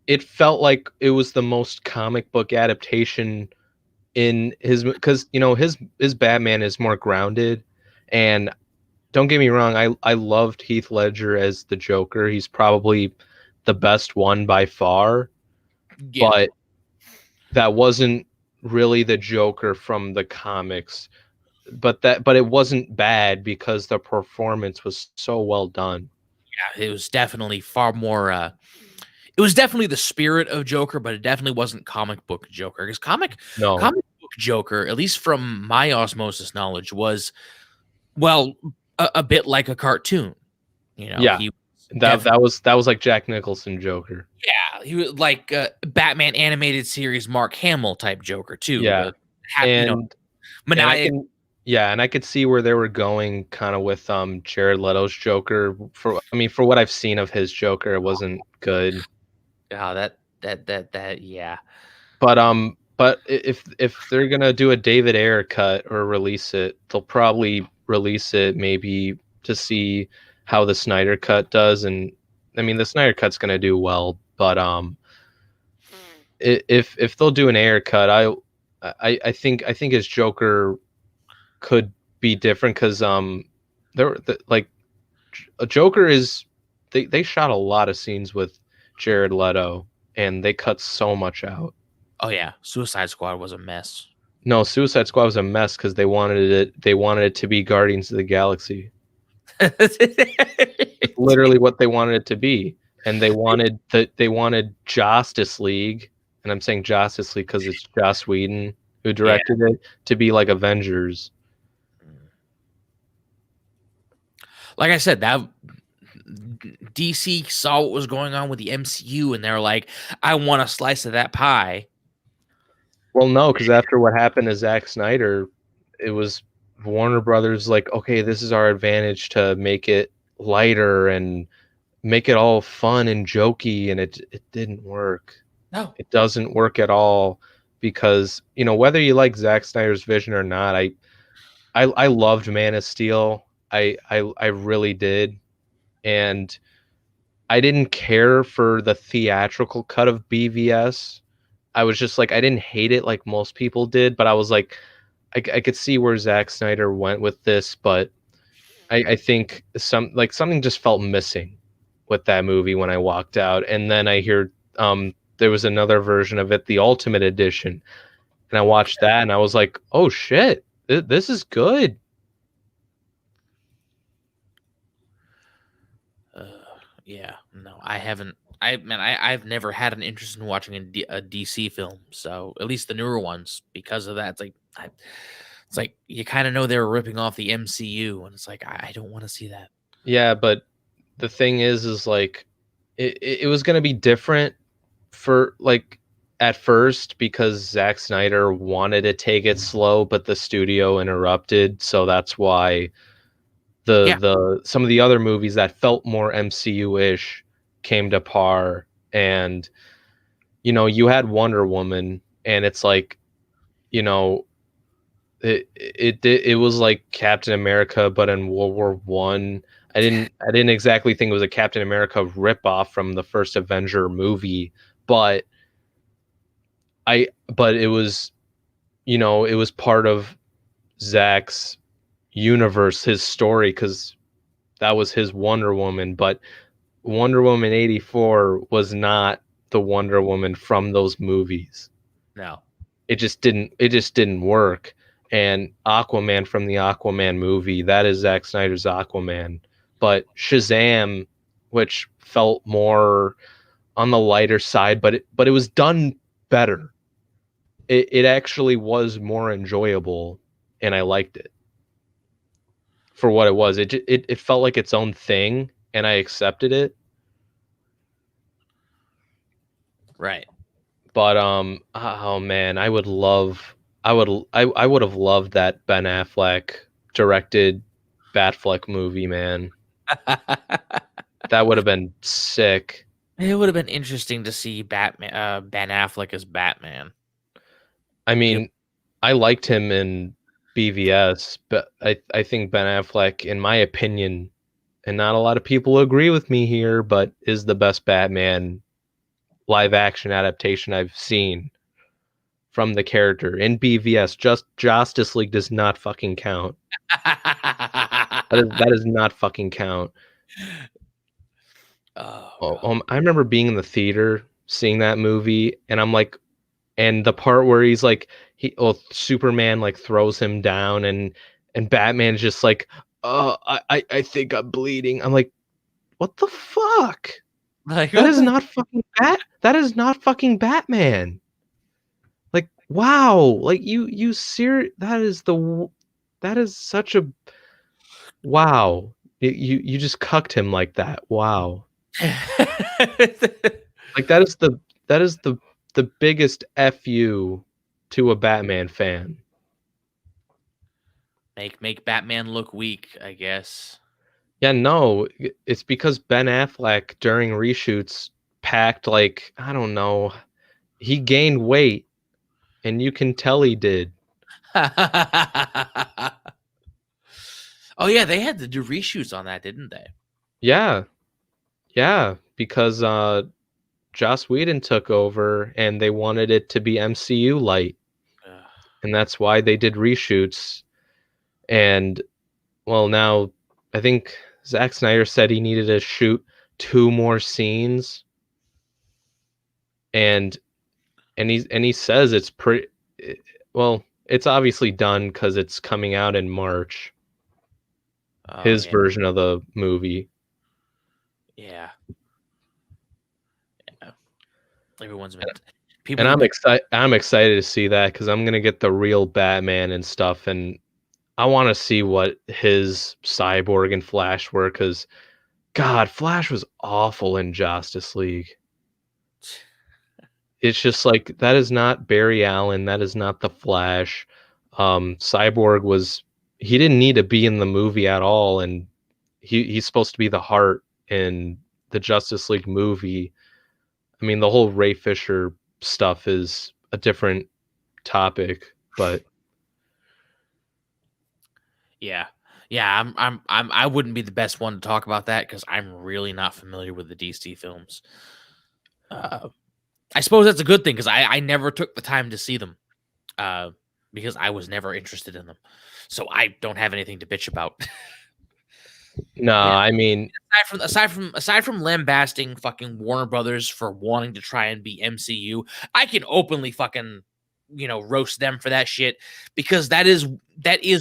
it felt like it was the most comic book adaptation in his, because you know his Batman is more grounded. And don't get me wrong, I loved Heath Ledger as the Joker. He's probably the best one by far. Yeah. But that wasn't really the Joker from the comics. But it wasn't bad because the performance was so well done. Yeah, it was definitely far more it was definitely the spirit of Joker, but it definitely wasn't comic book Joker. Because comic book Joker, at least from my osmosis knowledge, was a bit like a cartoon. You know, yeah. That was like Jack Nicholson Joker. Yeah, he was like Batman animated series Mark Hamill type Joker too. Yeah, and I could see where they were going kind of with Jared Leto's Joker. For what I've seen of his Joker, it wasn't good. Yeah, that yeah. But if they're gonna do a David Ayer cut or release it, they'll probably release it maybe to see how the Snyder cut does. And I mean the Snyder cut's gonna do well, but if they'll do an Ayer cut, I think his Joker could be different because like a Joker is they shot a lot of scenes with Jared Leto and they cut so much out. Oh yeah, Suicide Squad was a mess. No, Suicide Squad was a mess because they wanted it to be Guardians of the Galaxy. Literally what they wanted it to be. And they wanted Justice League, and I'm saying Justice League because it's Joss Whedon who directed it, to be like Avengers. Like I said, that DC saw what was going on with the MCU, and they're like, I want a slice of that pie. Well, no, because after what happened to Zack Snyder, it was Warner Brothers like, okay, this is our advantage to make it lighter and make it all fun and jokey, and it didn't work. No, it doesn't work at all, because you know whether you like Zack Snyder's vision or not, I loved Man of Steel. I really did, and I didn't care for the theatrical cut of BVS. I was just like, I didn't hate it like most people did, but I was like, I could see where Zack Snyder went with this, but I think something just felt missing with that movie when I walked out. And then I hear there was another version of it, the Ultimate Edition, and I watched that, and I was like, oh shit, this is good. Yeah, no, I haven't. I've never had an interest in watching a DC film. So at least the newer ones, because of that, it's like you kind of know they were ripping off the MCU, and it's like I don't want to see that. Yeah, but the thing is like it was gonna be different for like at first because Zack Snyder wanted to take it slow, but the studio interrupted, so that's why Yeah, the some of the other movies that felt more MCU-ish came to par. And you had Wonder Woman, and it's like, you know it was like Captain America but in World War I. I didn't exactly think it was a Captain America ripoff from the first Avenger movie, but it was, it was part of Zach's universe, his story, because that was his Wonder Woman. But Wonder Woman 84 was not the Wonder Woman from those movies. no, It just didn't work. And Aquaman from the Aquaman movie, that is Zack Snyder's Aquaman. But Shazam, which felt more on the lighter side, but it was done better. It actually was more enjoyable, and I liked it for what it was. It felt like its own thing, and I accepted it. right. But oh man, I would have loved that Ben Affleck directed Batfleck movie, man. That would have been sick. It would have been interesting to see Batman, Ben Affleck as Batman. I Yep. mean, I liked him in BVS, but I think Ben Affleck, in my opinion, and not a lot of people agree with me here, but is the best Batman live action adaptation I've seen from the character in BVS. Just Justice League does not fucking count. That does not fucking count. Oh Oh, god. I remember being in the theater seeing that movie, and I'm like, and the part where he's like, Superman like throws him down, and Batman's just like, I think I'm bleeding. I'm like, what the fuck? Like That what is the not fucking That is not fucking Batman. Like, wow. Like you serious? That is such a wow. You just cucked him like that. Wow. Like that is the biggest fu to a Batman fan. make Batman look weak, I guess. Yeah, no, it's because Ben Affleck during reshoots packed, like, I don't know, he gained weight, and you can tell he did. Oh yeah, they had to do reshoots on that, didn't they? Yeah, yeah, because Joss Whedon took over and they wanted it to be MCU light, Ugh. and that's why they did reshoots. And well, now I think Zack Snyder said he needed to shoot 2 more scenes, and he says it's pretty well, it's obviously done because it's coming out in March, Oh his yeah, version of the movie. yeah, yeah. Everyone's been And people have been. I'm excited to see that because I'm gonna get the real Batman and stuff, and I want to see what his Cyborg and Flash were, because God, Flash was awful in Justice League. It's just like, that is not Barry Allen. That is not the Flash. Cyborg was, he didn't need to be in the movie at all, and he's supposed to be the heart in the Justice League movie. I mean, the whole Ray Fisher stuff is a different topic, but Yeah. Yeah, I wouldn't be the best one to talk about that because I'm really not familiar with the DC films. I suppose that's a good thing because I never took the time to see them because I was never interested in them. So I don't have anything to bitch about. No, You know, I mean, aside from lambasting fucking Warner Brothers for wanting to try and be MCU, I can openly fucking roast them for that shit because that is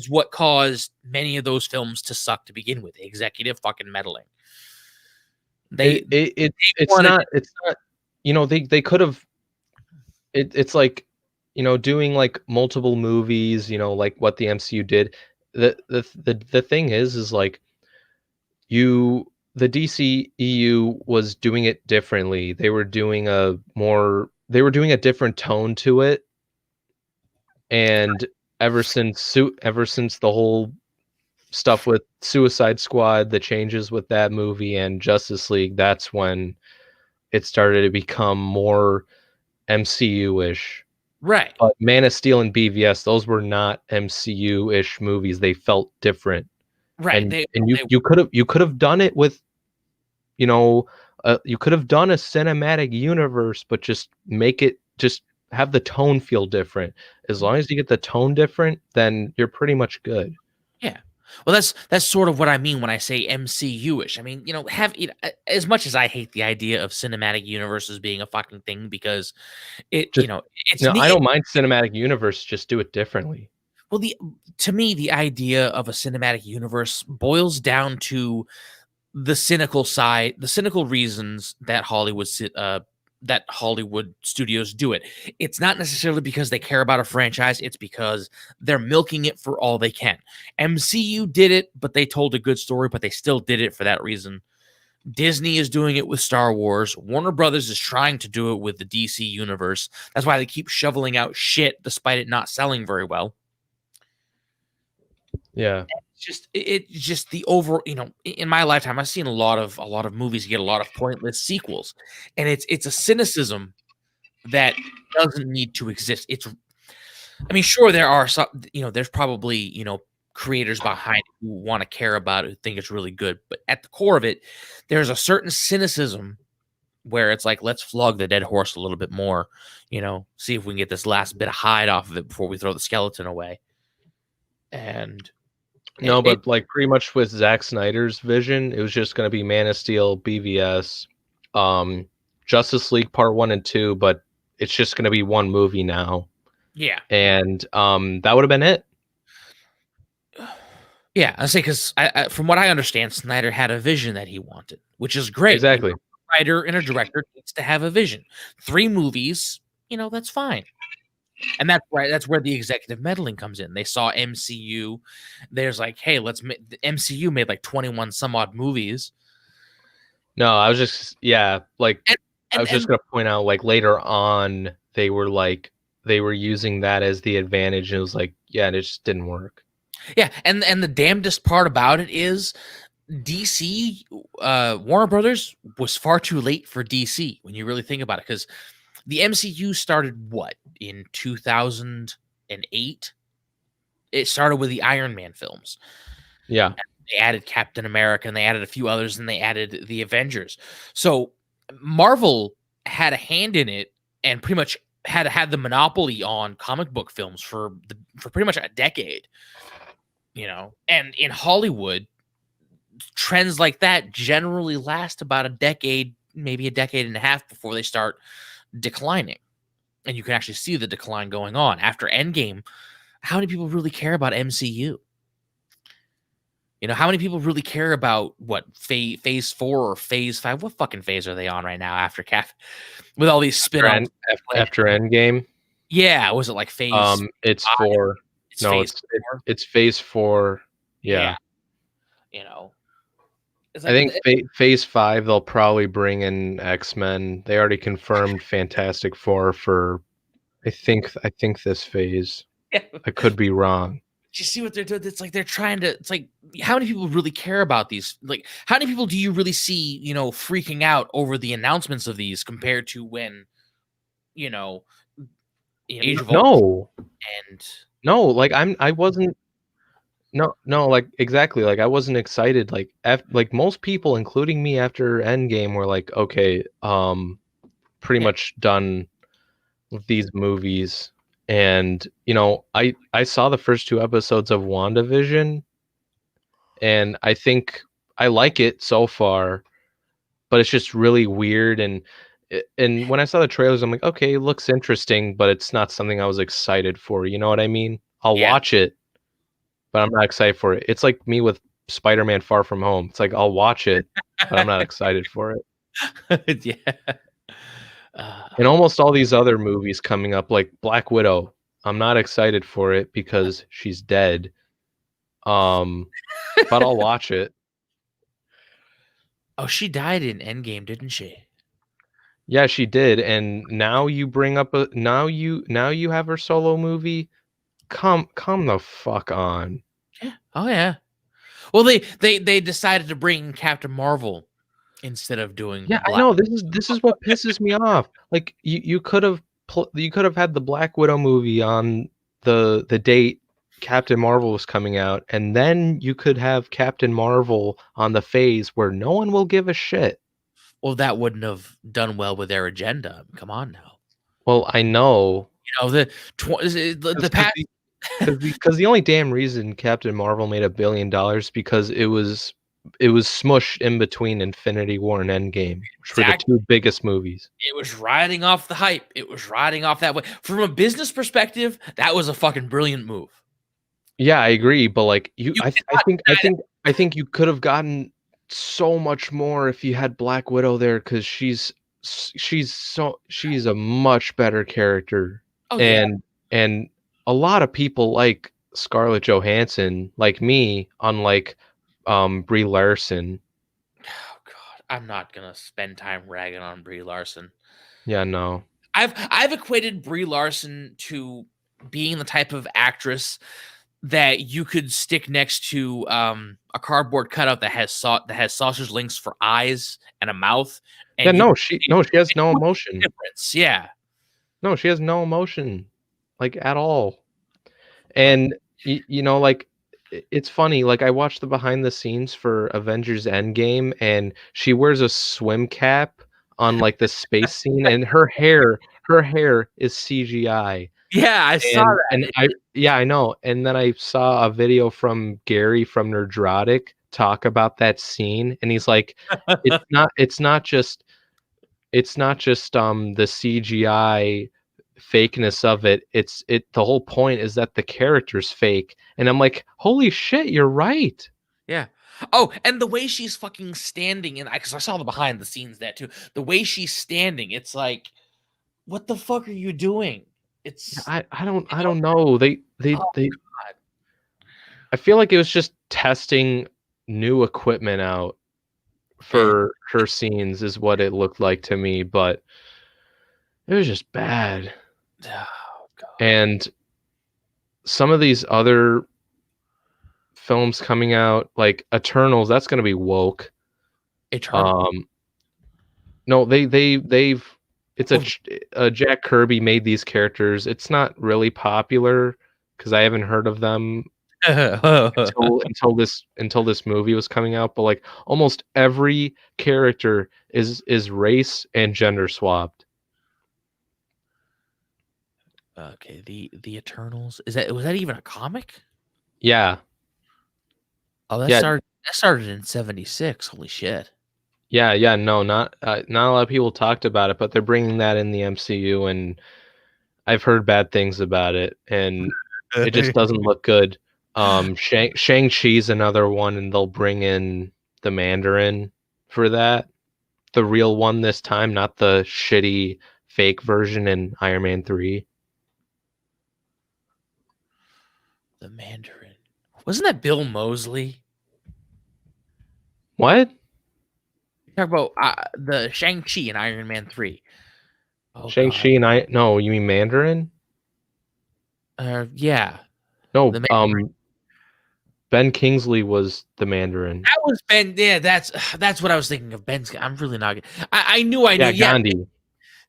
what caused many of those films to suck to begin with. Executive fucking meddling. They it's wanted not, they could have, it's like, doing like multiple movies, like what the MCU did. The thing is like, the DCEU was doing it differently. They were doing a different tone to it, and ever since the whole stuff with Suicide Squad, the changes with that movie and Justice League, that's when it started to become more MCU-ish. right, But Man of Steel and BVS, those were not MCU-ish movies. They felt different. right. And They you could have done it with, you know, you could have done a cinematic universe, but just have the tone feel different. As long as you get the tone different, then you're pretty much good. Yeah. Well, that's sort of what I mean when I say MCU-ish. I mean, as much as I hate the idea of cinematic universes being a fucking thing because Just it's I neat. don't mind cinematic universe, just do it differently. Well, the to me, the idea of a cinematic universe boils down to the cynical reasons that that Hollywood studios do it. It's not necessarily because they care about a franchise, it's because they're milking it for all they can. MCU did it, but they told a good story, but they still did it for that reason. Disney is doing it with Star Wars. Warner Brothers is trying to do it with the DC universe. That's why they keep shoveling out shit despite it not selling very well. Yeah. It's just the over, in my lifetime I've seen a lot of movies get a lot of pointless sequels, and it's a cynicism that doesn't need to exist. I mean, sure, there are some, there's probably, creators behind it who want to care about it, who think it's really good, but at the core of it there's a certain cynicism where it's like, let's flog the dead horse a little bit more, see if we can get this last bit of hide off of it before we throw the skeleton away. And No, it but like pretty much with Zack Snyder's vision, it was just going to be Man of Steel, BVS, um, Justice League Part 1 and 2, but it's just going to be one movie now. yeah. And that would have been it. Yeah, I say because from what I understand, Snyder had a vision that he wanted, which is great. Exactly. A writer and a director needs to have a vision. 3 movies, that's fine. And that's right. That's where the executive meddling comes in. They saw MCU. There's like, hey, the MCU made like 21 some odd movies. No, I was just, yeah, like, And I was just and going to point out, like, later on, they were using that as the advantage. And it was like, yeah, it just didn't work. yeah, and the damnedest part about it is DC, Warner Brothers was far too late for DC when you really think about it, because the MCU started what, in 2008? It started with the Iron Man films. Yeah. They added Captain America and they added a few others and they added the Avengers. So Marvel had a hand in it and pretty much had the monopoly on comic book films for pretty much a decade. And in Hollywood, trends like that generally last about a decade, maybe a decade and a half before they start declining. And you can actually see the decline going on after Endgame. How many people really care about MCU? How many people really care about what phase 4 or phase 5? What fucking phase are they on right now after Cap with all these spin-offs? After Endgame, Yeah, was it like phase it's 5? 4. It's No, phase 4. it's phase 4. Yeah. Yeah. You know, it's I like think phase 5 they'll probably bring in X-Men. They already confirmed Fantastic Four for I think this phase. yeah. I could be wrong. You see what they're doing? It's like they're trying to. It's like, how many people really care about these? Like, how many people do you really see, freaking out over the announcements of these compared to when, Age of Ultron No. and No, like I wasn't No, like exactly. Like I wasn't excited. Like most people, including me, after Endgame, were like, okay, pretty Yeah, much done with these movies. And I saw the first two episodes of WandaVision, and I think I like it so far, but it's just really weird. And when I saw the trailers, I'm like, okay, it looks interesting, but it's not something I was excited for. You know what I mean? I'll yeah, watch it, but I'm not excited for it. It's like me with Spider-Man Far From Home. It's like I'll watch it, but I'm not excited for it. yeah. Uh, And almost all these other movies coming up, like Black Widow, I'm not excited for it because she's dead. Um, but I'll watch it. oh, she died in Endgame, didn't she? Yeah, she did. And now you bring up a now you have her solo movie. Come the fuck on. Yeah. Oh yeah. Well, they decided to bring Captain Marvel instead of doing Yeah, I Black. know. This is what pisses me off. Like you could have you could have had the Black Widow movie on the date Captain Marvel was coming out, and then you could have Captain Marvel on the phase where no one will give a shit. Well, that wouldn't have done well with their agenda. Come on now. Well, I know You know the because past. the only damn reason Captain Marvel made $1 billion because it was smushed in between Infinity War and Endgame, which were the Exactly. two biggest movies. It was riding off the hype. It was riding off that way. From a business perspective, that was a fucking brilliant move. Yeah, I agree, but like You I cannot think I deny that. think I think you could have gotten so much more if you had Black Widow there because she's a much better character, Oh yeah. and a lot of people like Scarlett Johansson, like me, unlike Brie Larson. Oh god, I'm not gonna spend time ragging on Brie Larson. Yeah, no. I've equated Brie Larson to being the type of actress that you could stick next to a cardboard cutout that has sausage links for eyes and a mouth, Yeah, and no, she has and you no wouldn't see the emotion. difference. Yeah, No, she has no emotion, like at all. And like it's funny, like I watched the behind the scenes for Avengers Endgame and she wears a swim cap on like the space scene and her hair is CGI. yeah, I saw And that. I yeah, I know. And then I saw a video from Gary from Nerdrotic talk about that scene and he's like it's not just the CGI fakeness of it. The whole point is that the character's fake. And I'm like, holy shit, you're right. Yeah. Oh, and the way she's fucking standing, and because I saw the behind the scenes that too. The way she's standing, it's like, what the fuck are you doing? Yeah, It's I don't know. oh god. I feel like it was just testing new equipment out Eh, for her scenes is what it looked like to me, but it was just bad. oh god. And some of these other films coming out, like Eternals, that's gonna be woke. Eternal. Um, no, they've it's Oh, Jack Kirby made these characters. It's not really popular because I haven't heard of them until this movie was coming out. But like almost every character is race and gender swapped. okay, the Eternals. Was that even a comic? Yeah, Oh, yeah, that started in 76. Holy shit. yeah. No, not a lot of people talked about it, but they're bringing that in the MCU, and I've heard bad things about it, and it just doesn't look good. Shang Chi's another one, and they'll bring in the Mandarin for that, the real one this time, not the shitty fake version in Iron Man 3. The Mandarin. Wasn't that Bill Moseley? What? Talk about the Shang Chi in Iron Man 3. Oh Shang god. Chi and I? No, you mean Mandarin? Yeah. No, The Man- Ben Kingsley was the Mandarin. that was Ben. Yeah, that's what I was thinking of. Ben's. I'm really not. I knew. I knew. Yeah, Yeah, Gandhi.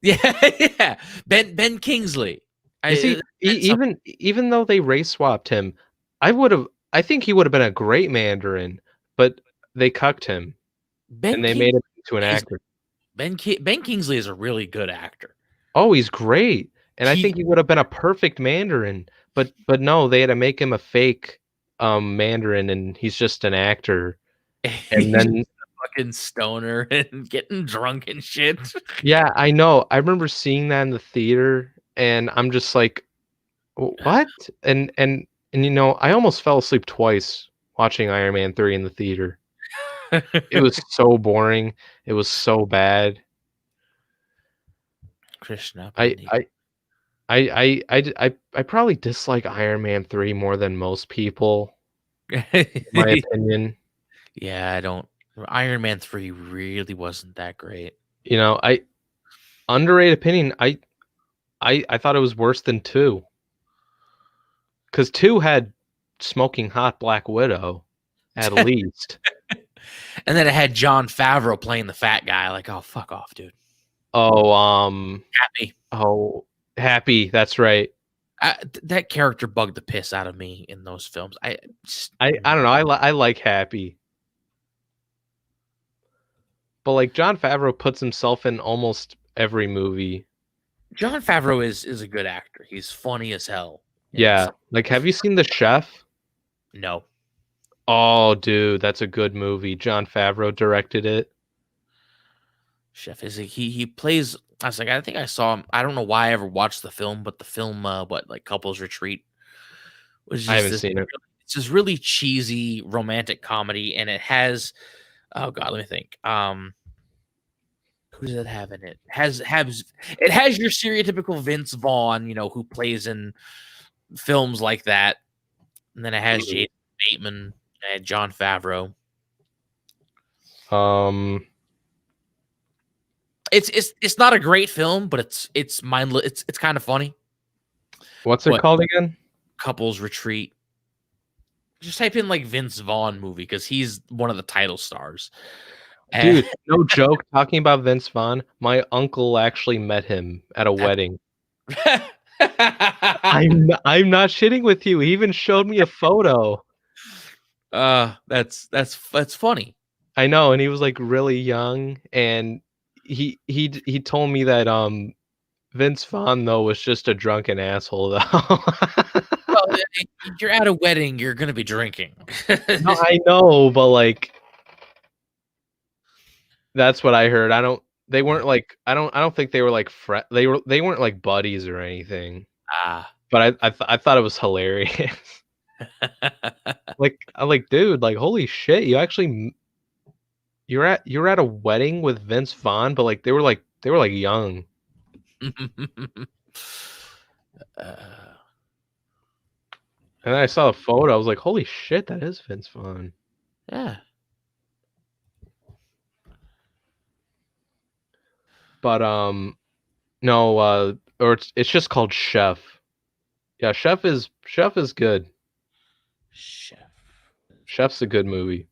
yeah, yeah. Ben Kingsley. You see, That's something. even though they race swapped him, I would have I think he would have been a great Mandarin, but they cucked him and Ben they made Kingsley him into an is actor. Ben Kingsley is a really good actor. Oh, he's great, and I He think he would have been a perfect Mandarin, but no, they had to make him a fake Mandarin, and he's just an actor. And he's then a fucking stoner and getting drunk and shit. yeah, I know. I remember seeing that in the theater, and I'm just like, What?" And you know, I almost fell asleep twice watching Iron Man 3 in the theater. It was so boring. It was so bad. Krishna I Pandey. I I probably dislike Iron Man 3 more than most people, in my opinion. Yeah, I don't. Iron Man 3 really wasn't that great. You know, I underrated opinion, I thought it was worse than 2, 'cause 2 had smoking hot Black Widow, at least. And then it had Jon Favreau playing the fat guy. Like, oh, fuck off, dude. Oh, Happy. oh, Happy, that's right. That character bugged the piss out of me in those films. I don't know, I like Happy. But, like, Jon Favreau puts himself in almost every movie. Jon Favreau is a good actor. He's funny as hell. Yeah, like, have you seen The Chef? No. Oh, dude, that's a good movie. Jon Favreau directed it. Chef is he plays. I was like, I think I saw him. I don't know why I ever watched the film, but the film, like Couples Retreat, was I just haven't this. seen it. It's this really cheesy romantic comedy, and it has. Oh God, let me think. Who does it have in it? It has your stereotypical Vince Vaughn, who plays in films like that, and then it has Mhm. Jason Bateman and Jon Favreau. Um, It's not a great film, but it's mindless. It's kind of funny. what's it But called again? Couples Retreat. Just type in like Vince Vaughn movie because he's one of the title stars. And Dude, no joke, talking about Vince Vaughn, my uncle actually met him at a wedding. I'm not shitting with you, he even showed me a photo. That's funny. I know, and he was, like, really young, and he told me that, Vince Vaughn, though, was just a drunken asshole, though. Well, you're at a wedding, you're gonna be drinking. No, I know, but, like that's what I heard. They weren't, like I don't think they were, like, they weren't, like, buddies or anything, Ah. but I thought it was hilarious. Like, I'm like, "Dude, like, holy shit, you actually m you're at a wedding with Vince Vaughn," but, like, they were, like, young. Uh, And then I saw the photo, I was like, "Holy shit, that is Vince Vaughn." yeah. But, no, or it's just called Chef. Yeah, Chef is good. Chef. Chef's a good movie.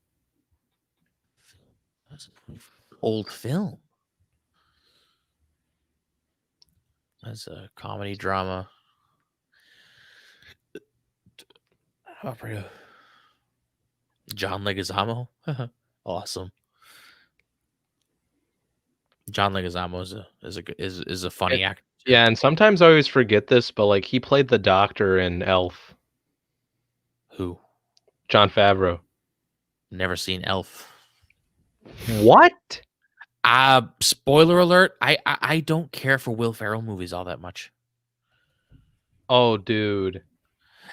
That's an old film. That's a comedy drama. How about for you? John Leguizamo? Awesome. John Leguizamo is a And funny actor too. yeah, and sometimes I always forget this, but, like, he played the doctor in Elf. Who? Jon Favreau. Never seen Elf. What? Spoiler alert, I don't care for Will Ferrell movies all that much. Oh, dude.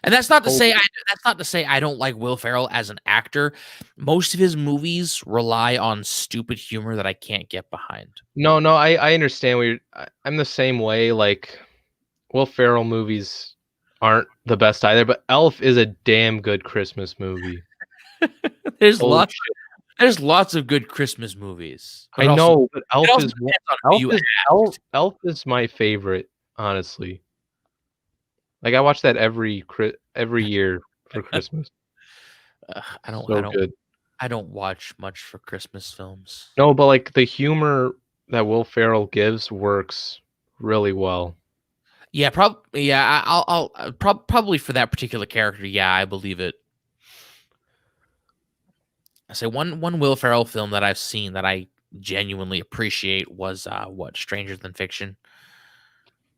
And that's not to Oh, say I don't like Will Ferrell as an actor. Most of his movies rely on stupid humor that I can't get behind. no, I understand what I'm the same way, like, Will Ferrell movies aren't the best either, but Elf is a damn good Christmas movie. There's Holy lots shit. there's lots of good Christmas movies. But I know, but it also depends on who you ask. Elf is my favorite, honestly. Like, I watch that every year for Christmas. I don't I So don't good. I don't watch much for Christmas films. No, but, like, the humor that Will Ferrell gives works really well. Yeah, probably for that particular character. Yeah, I believe it. I say one Will Ferrell film that I've seen that I genuinely appreciate was what Stranger Than Fiction.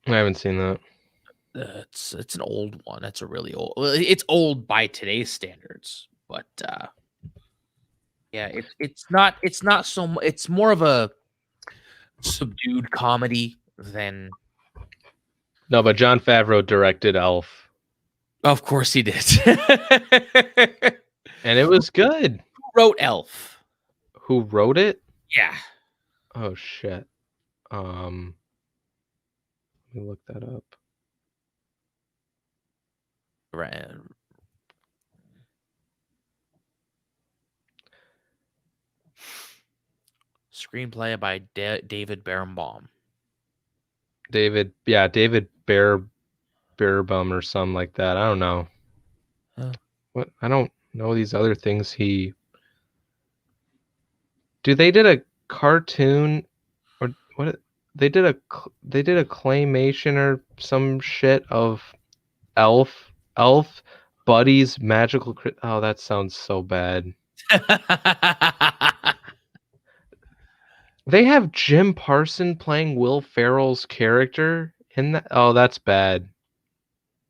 I haven't seen that. It's an old one. It's a really old. Well, it's old by today's standards, but yeah, it's not so. It's more of a subdued comedy than. No, but Jon Favreau directed Elf. Of course he did. And it was good. Who wrote Elf? Who wrote it? Yeah. Oh shit. Let me look that up. Right. Screenplay by David Berenbaum. David Berenbaum or something like that. I don't know. Huh. What? I don't know these other things he. They did a cartoon, or what? They did a claymation or some shit of Elf Buddy's Magical. Oh, that sounds so bad. They have Jim Parsons playing Will Ferrell's character in that. Oh, that's bad.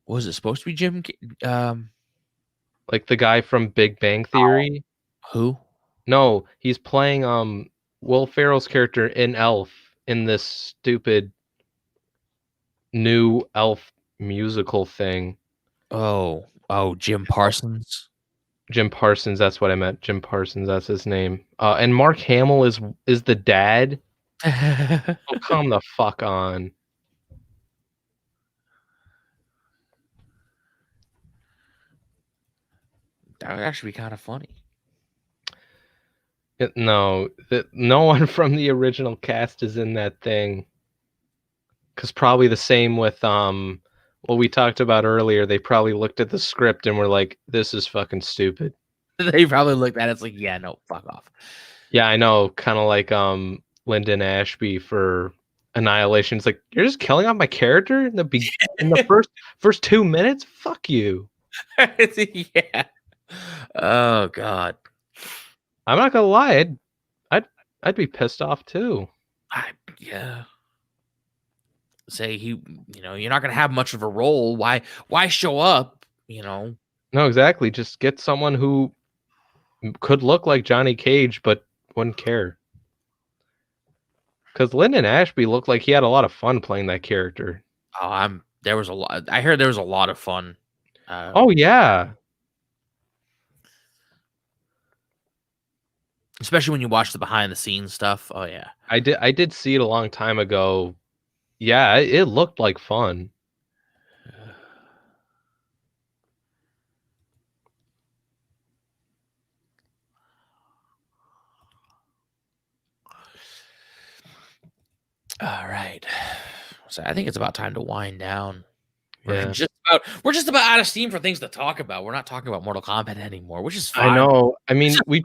Was it supposed to be Jim? Like the guy from Big Bang Theory. Who? No, he's playing Will Ferrell's character in Elf in this stupid new Elf musical thing. Oh, Jim Parsons. Jim Parsons, that's what I meant. Jim Parsons, that's his name. And Mark Hamill is the dad. Oh, come the fuck on. That would actually be kind of funny. No one from the original cast is in that thing. Because probably the same with what we talked about earlier. They probably looked at the script and were like, "This is fucking stupid." They probably looked at it. It's like, yeah, no, fuck off. Yeah, I know. Kind of like Lyndon Ashby for Annihilation. It's like, you're just killing off my character in the first 2 minutes. Fuck you. Yeah. Oh God. I'm not gonna lie. I'd be pissed off too. Yeah. Say you're not gonna have much of a role. Why show up? No, exactly. Just get someone who could look like Johnny Cage but wouldn't care. Because Lyndon Ashby looked like he had a lot of fun playing that character. There was a lot. I heard there was a lot of fun. Oh yeah. Especially when you watch the behind the scenes stuff. Oh yeah. I did see it a long time ago. Yeah, it looked like fun. All right. So I think it's about time to wind down. Yeah. We're just about out of steam for things to talk about. We're not talking about Mortal Kombat anymore, which is fine. I know. I mean, we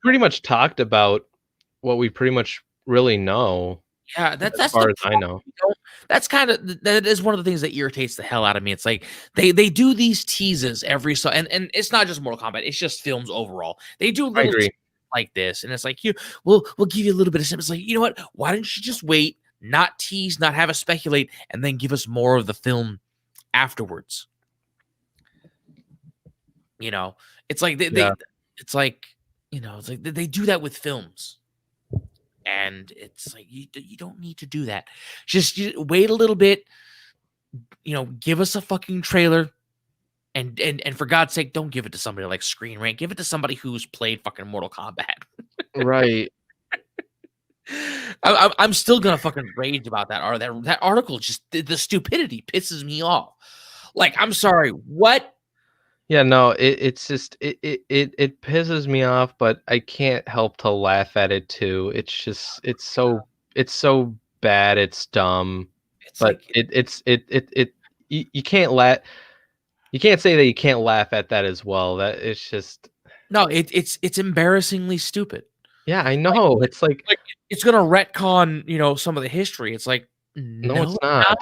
pretty much talked about what we pretty much really know. Yeah, that's as far as I know. That's that is one of the things that irritates the hell out of me. It's like they do these teases every and it's not just Mortal Kombat, it's just films overall. They do little teases like this, and it's like we'll give you a little bit of something. It's like, you know what? Why don't you just wait, not tease, not have us speculate, and then give us more of the film afterwards? It's like it's like they do that with films. And it's like you don't need to do that. Just wait a little bit. Give us a fucking trailer, and for God's sake, don't give it to somebody like Screenrant. Give it to somebody who's played fucking Mortal Kombat. Right. I'm still gonna fucking rage about that. That article, just the stupidity pisses me off. Like, I'm sorry, what? Yeah, no, it's just it pisses me off, but I can't help to laugh at it too. It's just it's so bad, it's dumb. But you can't say that you can't laugh at that as well. That it's just no, it's embarrassingly stupid. Yeah, I know. It's like it's gonna retcon, some of the history. It's like, no, it's not.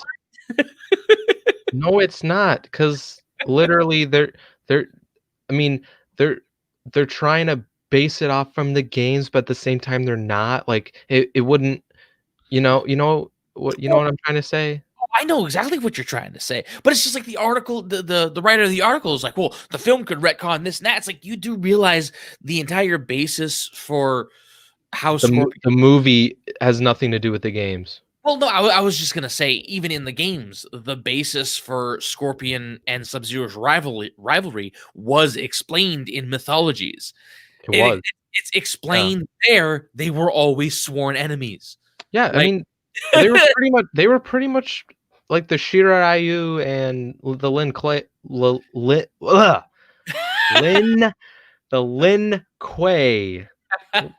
No, it's not, because literally they're trying to base it off from the games, but at the same time they're not. Like it wouldn't, what I'm trying to say? I know exactly what you're trying to say, but it's just like the article, the writer of the article is like, well, the film could retcon this and that. It's like you do realize the entire basis for how Scorpion. The movie has nothing to do with the games. Well, no, I was just gonna say, even in the games, the basis for Scorpion and Sub-Zero's rivalry was explained in Mythologies. It was. It's explained there. They were always sworn enemies. Yeah, I mean, they were pretty much like the Shiraiyu and the Lin Kuei,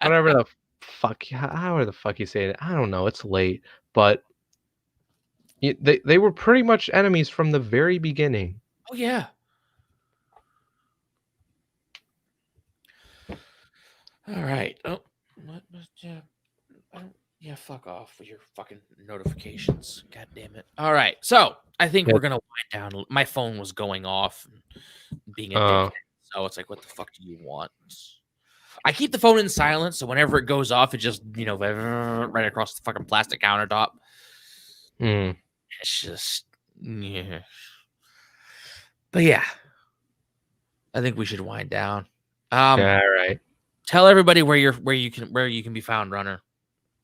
whatever the fuck, how the fuck you say it? I don't know. It's late, but they were pretty much enemies from the very beginning. Oh yeah. All right. Oh, yeah. Fuck off with your fucking notifications. God damn it. All right. So I think we're gonna wind down. My phone was going off, and being a dickhead. So it's like, what the fuck do you want? I keep the phone in silence, so whenever it goes off, it just right across the fucking plastic countertop. It's just yeah. But yeah, I think we should wind down. All right. Tell everybody where you can be found, Runner.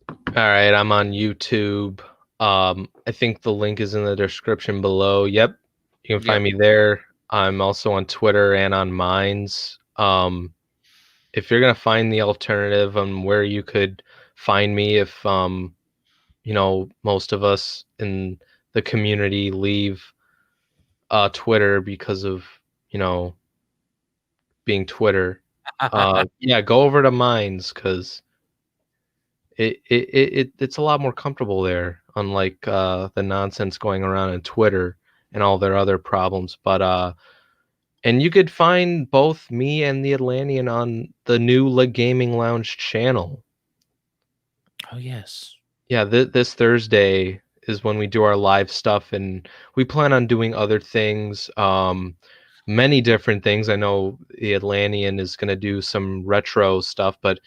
All right, I'm on YouTube. I think the link is in the description below. Yep, you can find me there. I'm also on Twitter and on Minds. If you're gonna find the alternative on where you could find me, if most of us in the community leave Twitter because of being Twitter. Yeah, go over to Minds because it's a lot more comfortable there, unlike the nonsense going around on Twitter and all their other problems. But and you could find both me and the Atlantean on the new Gaming Lounge channel. Oh yes. Yeah, this Thursday is when we do our live stuff, and we plan on doing other things, many different things. I know the Atlantean is going to do some retro stuff, but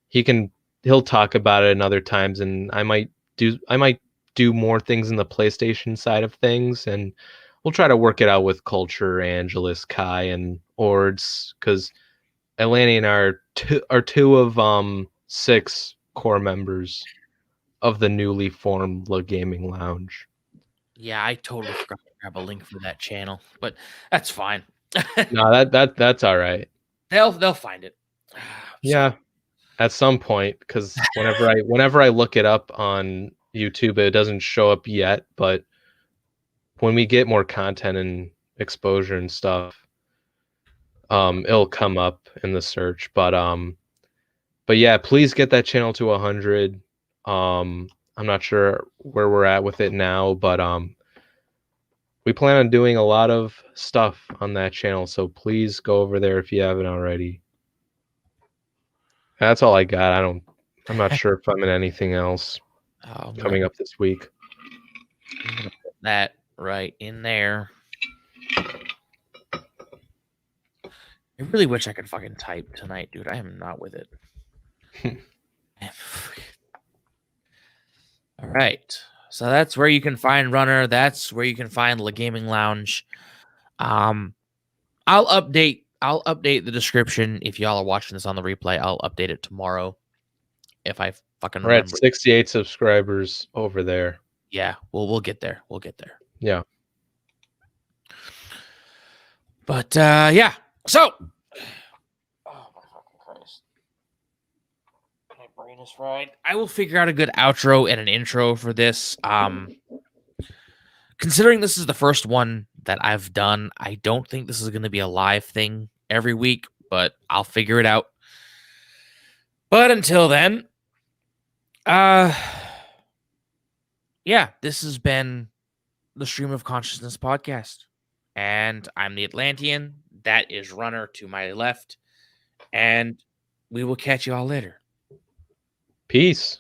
he'll talk about it in other times, and I might do more things in the PlayStation side of things, and we'll try to work it out with Culture, Angelus, Kai, and Ords, because Atlantean are two of 6 core members of the newly formed Gaming Lounge. Yeah, I totally forgot to grab a link for that channel, but that's fine. No, that's all right. They'll find it. Yeah, at some point, because whenever I look it up on YouTube, it doesn't show up yet. But when we get more content and exposure and stuff, it'll come up in the search. But yeah, please get that channel to 100. I'm not sure where we're at with it now, but we plan on doing a lot of stuff on that channel, so please go over there if you haven't already. That's all I got. I'm not sure if I'm in anything else coming up this week. I'm gonna put that right in there. I really wish I could fucking type tonight, dude. I am not with it. All right. So that's where you can find Runner. That's where you can find the Gaming Lounge. I'll update the description if y'all are watching this on the replay. I'll update it tomorrow if I fucking remember. We're at 68 subscribers over there. Yeah, we'll get there. We'll get there. Yeah. But yeah. So oh my fucking Christ. My brain is fried. I will figure out a good outro and an intro for this. Considering this is the first one that I've done, I don't think this is going to be a live thing every week, but I'll figure it out. But until then, yeah, this has been the Stream of Consciousness podcast. And I'm the Atlantean. That is Runner to my left. And we will catch you all later. Peace.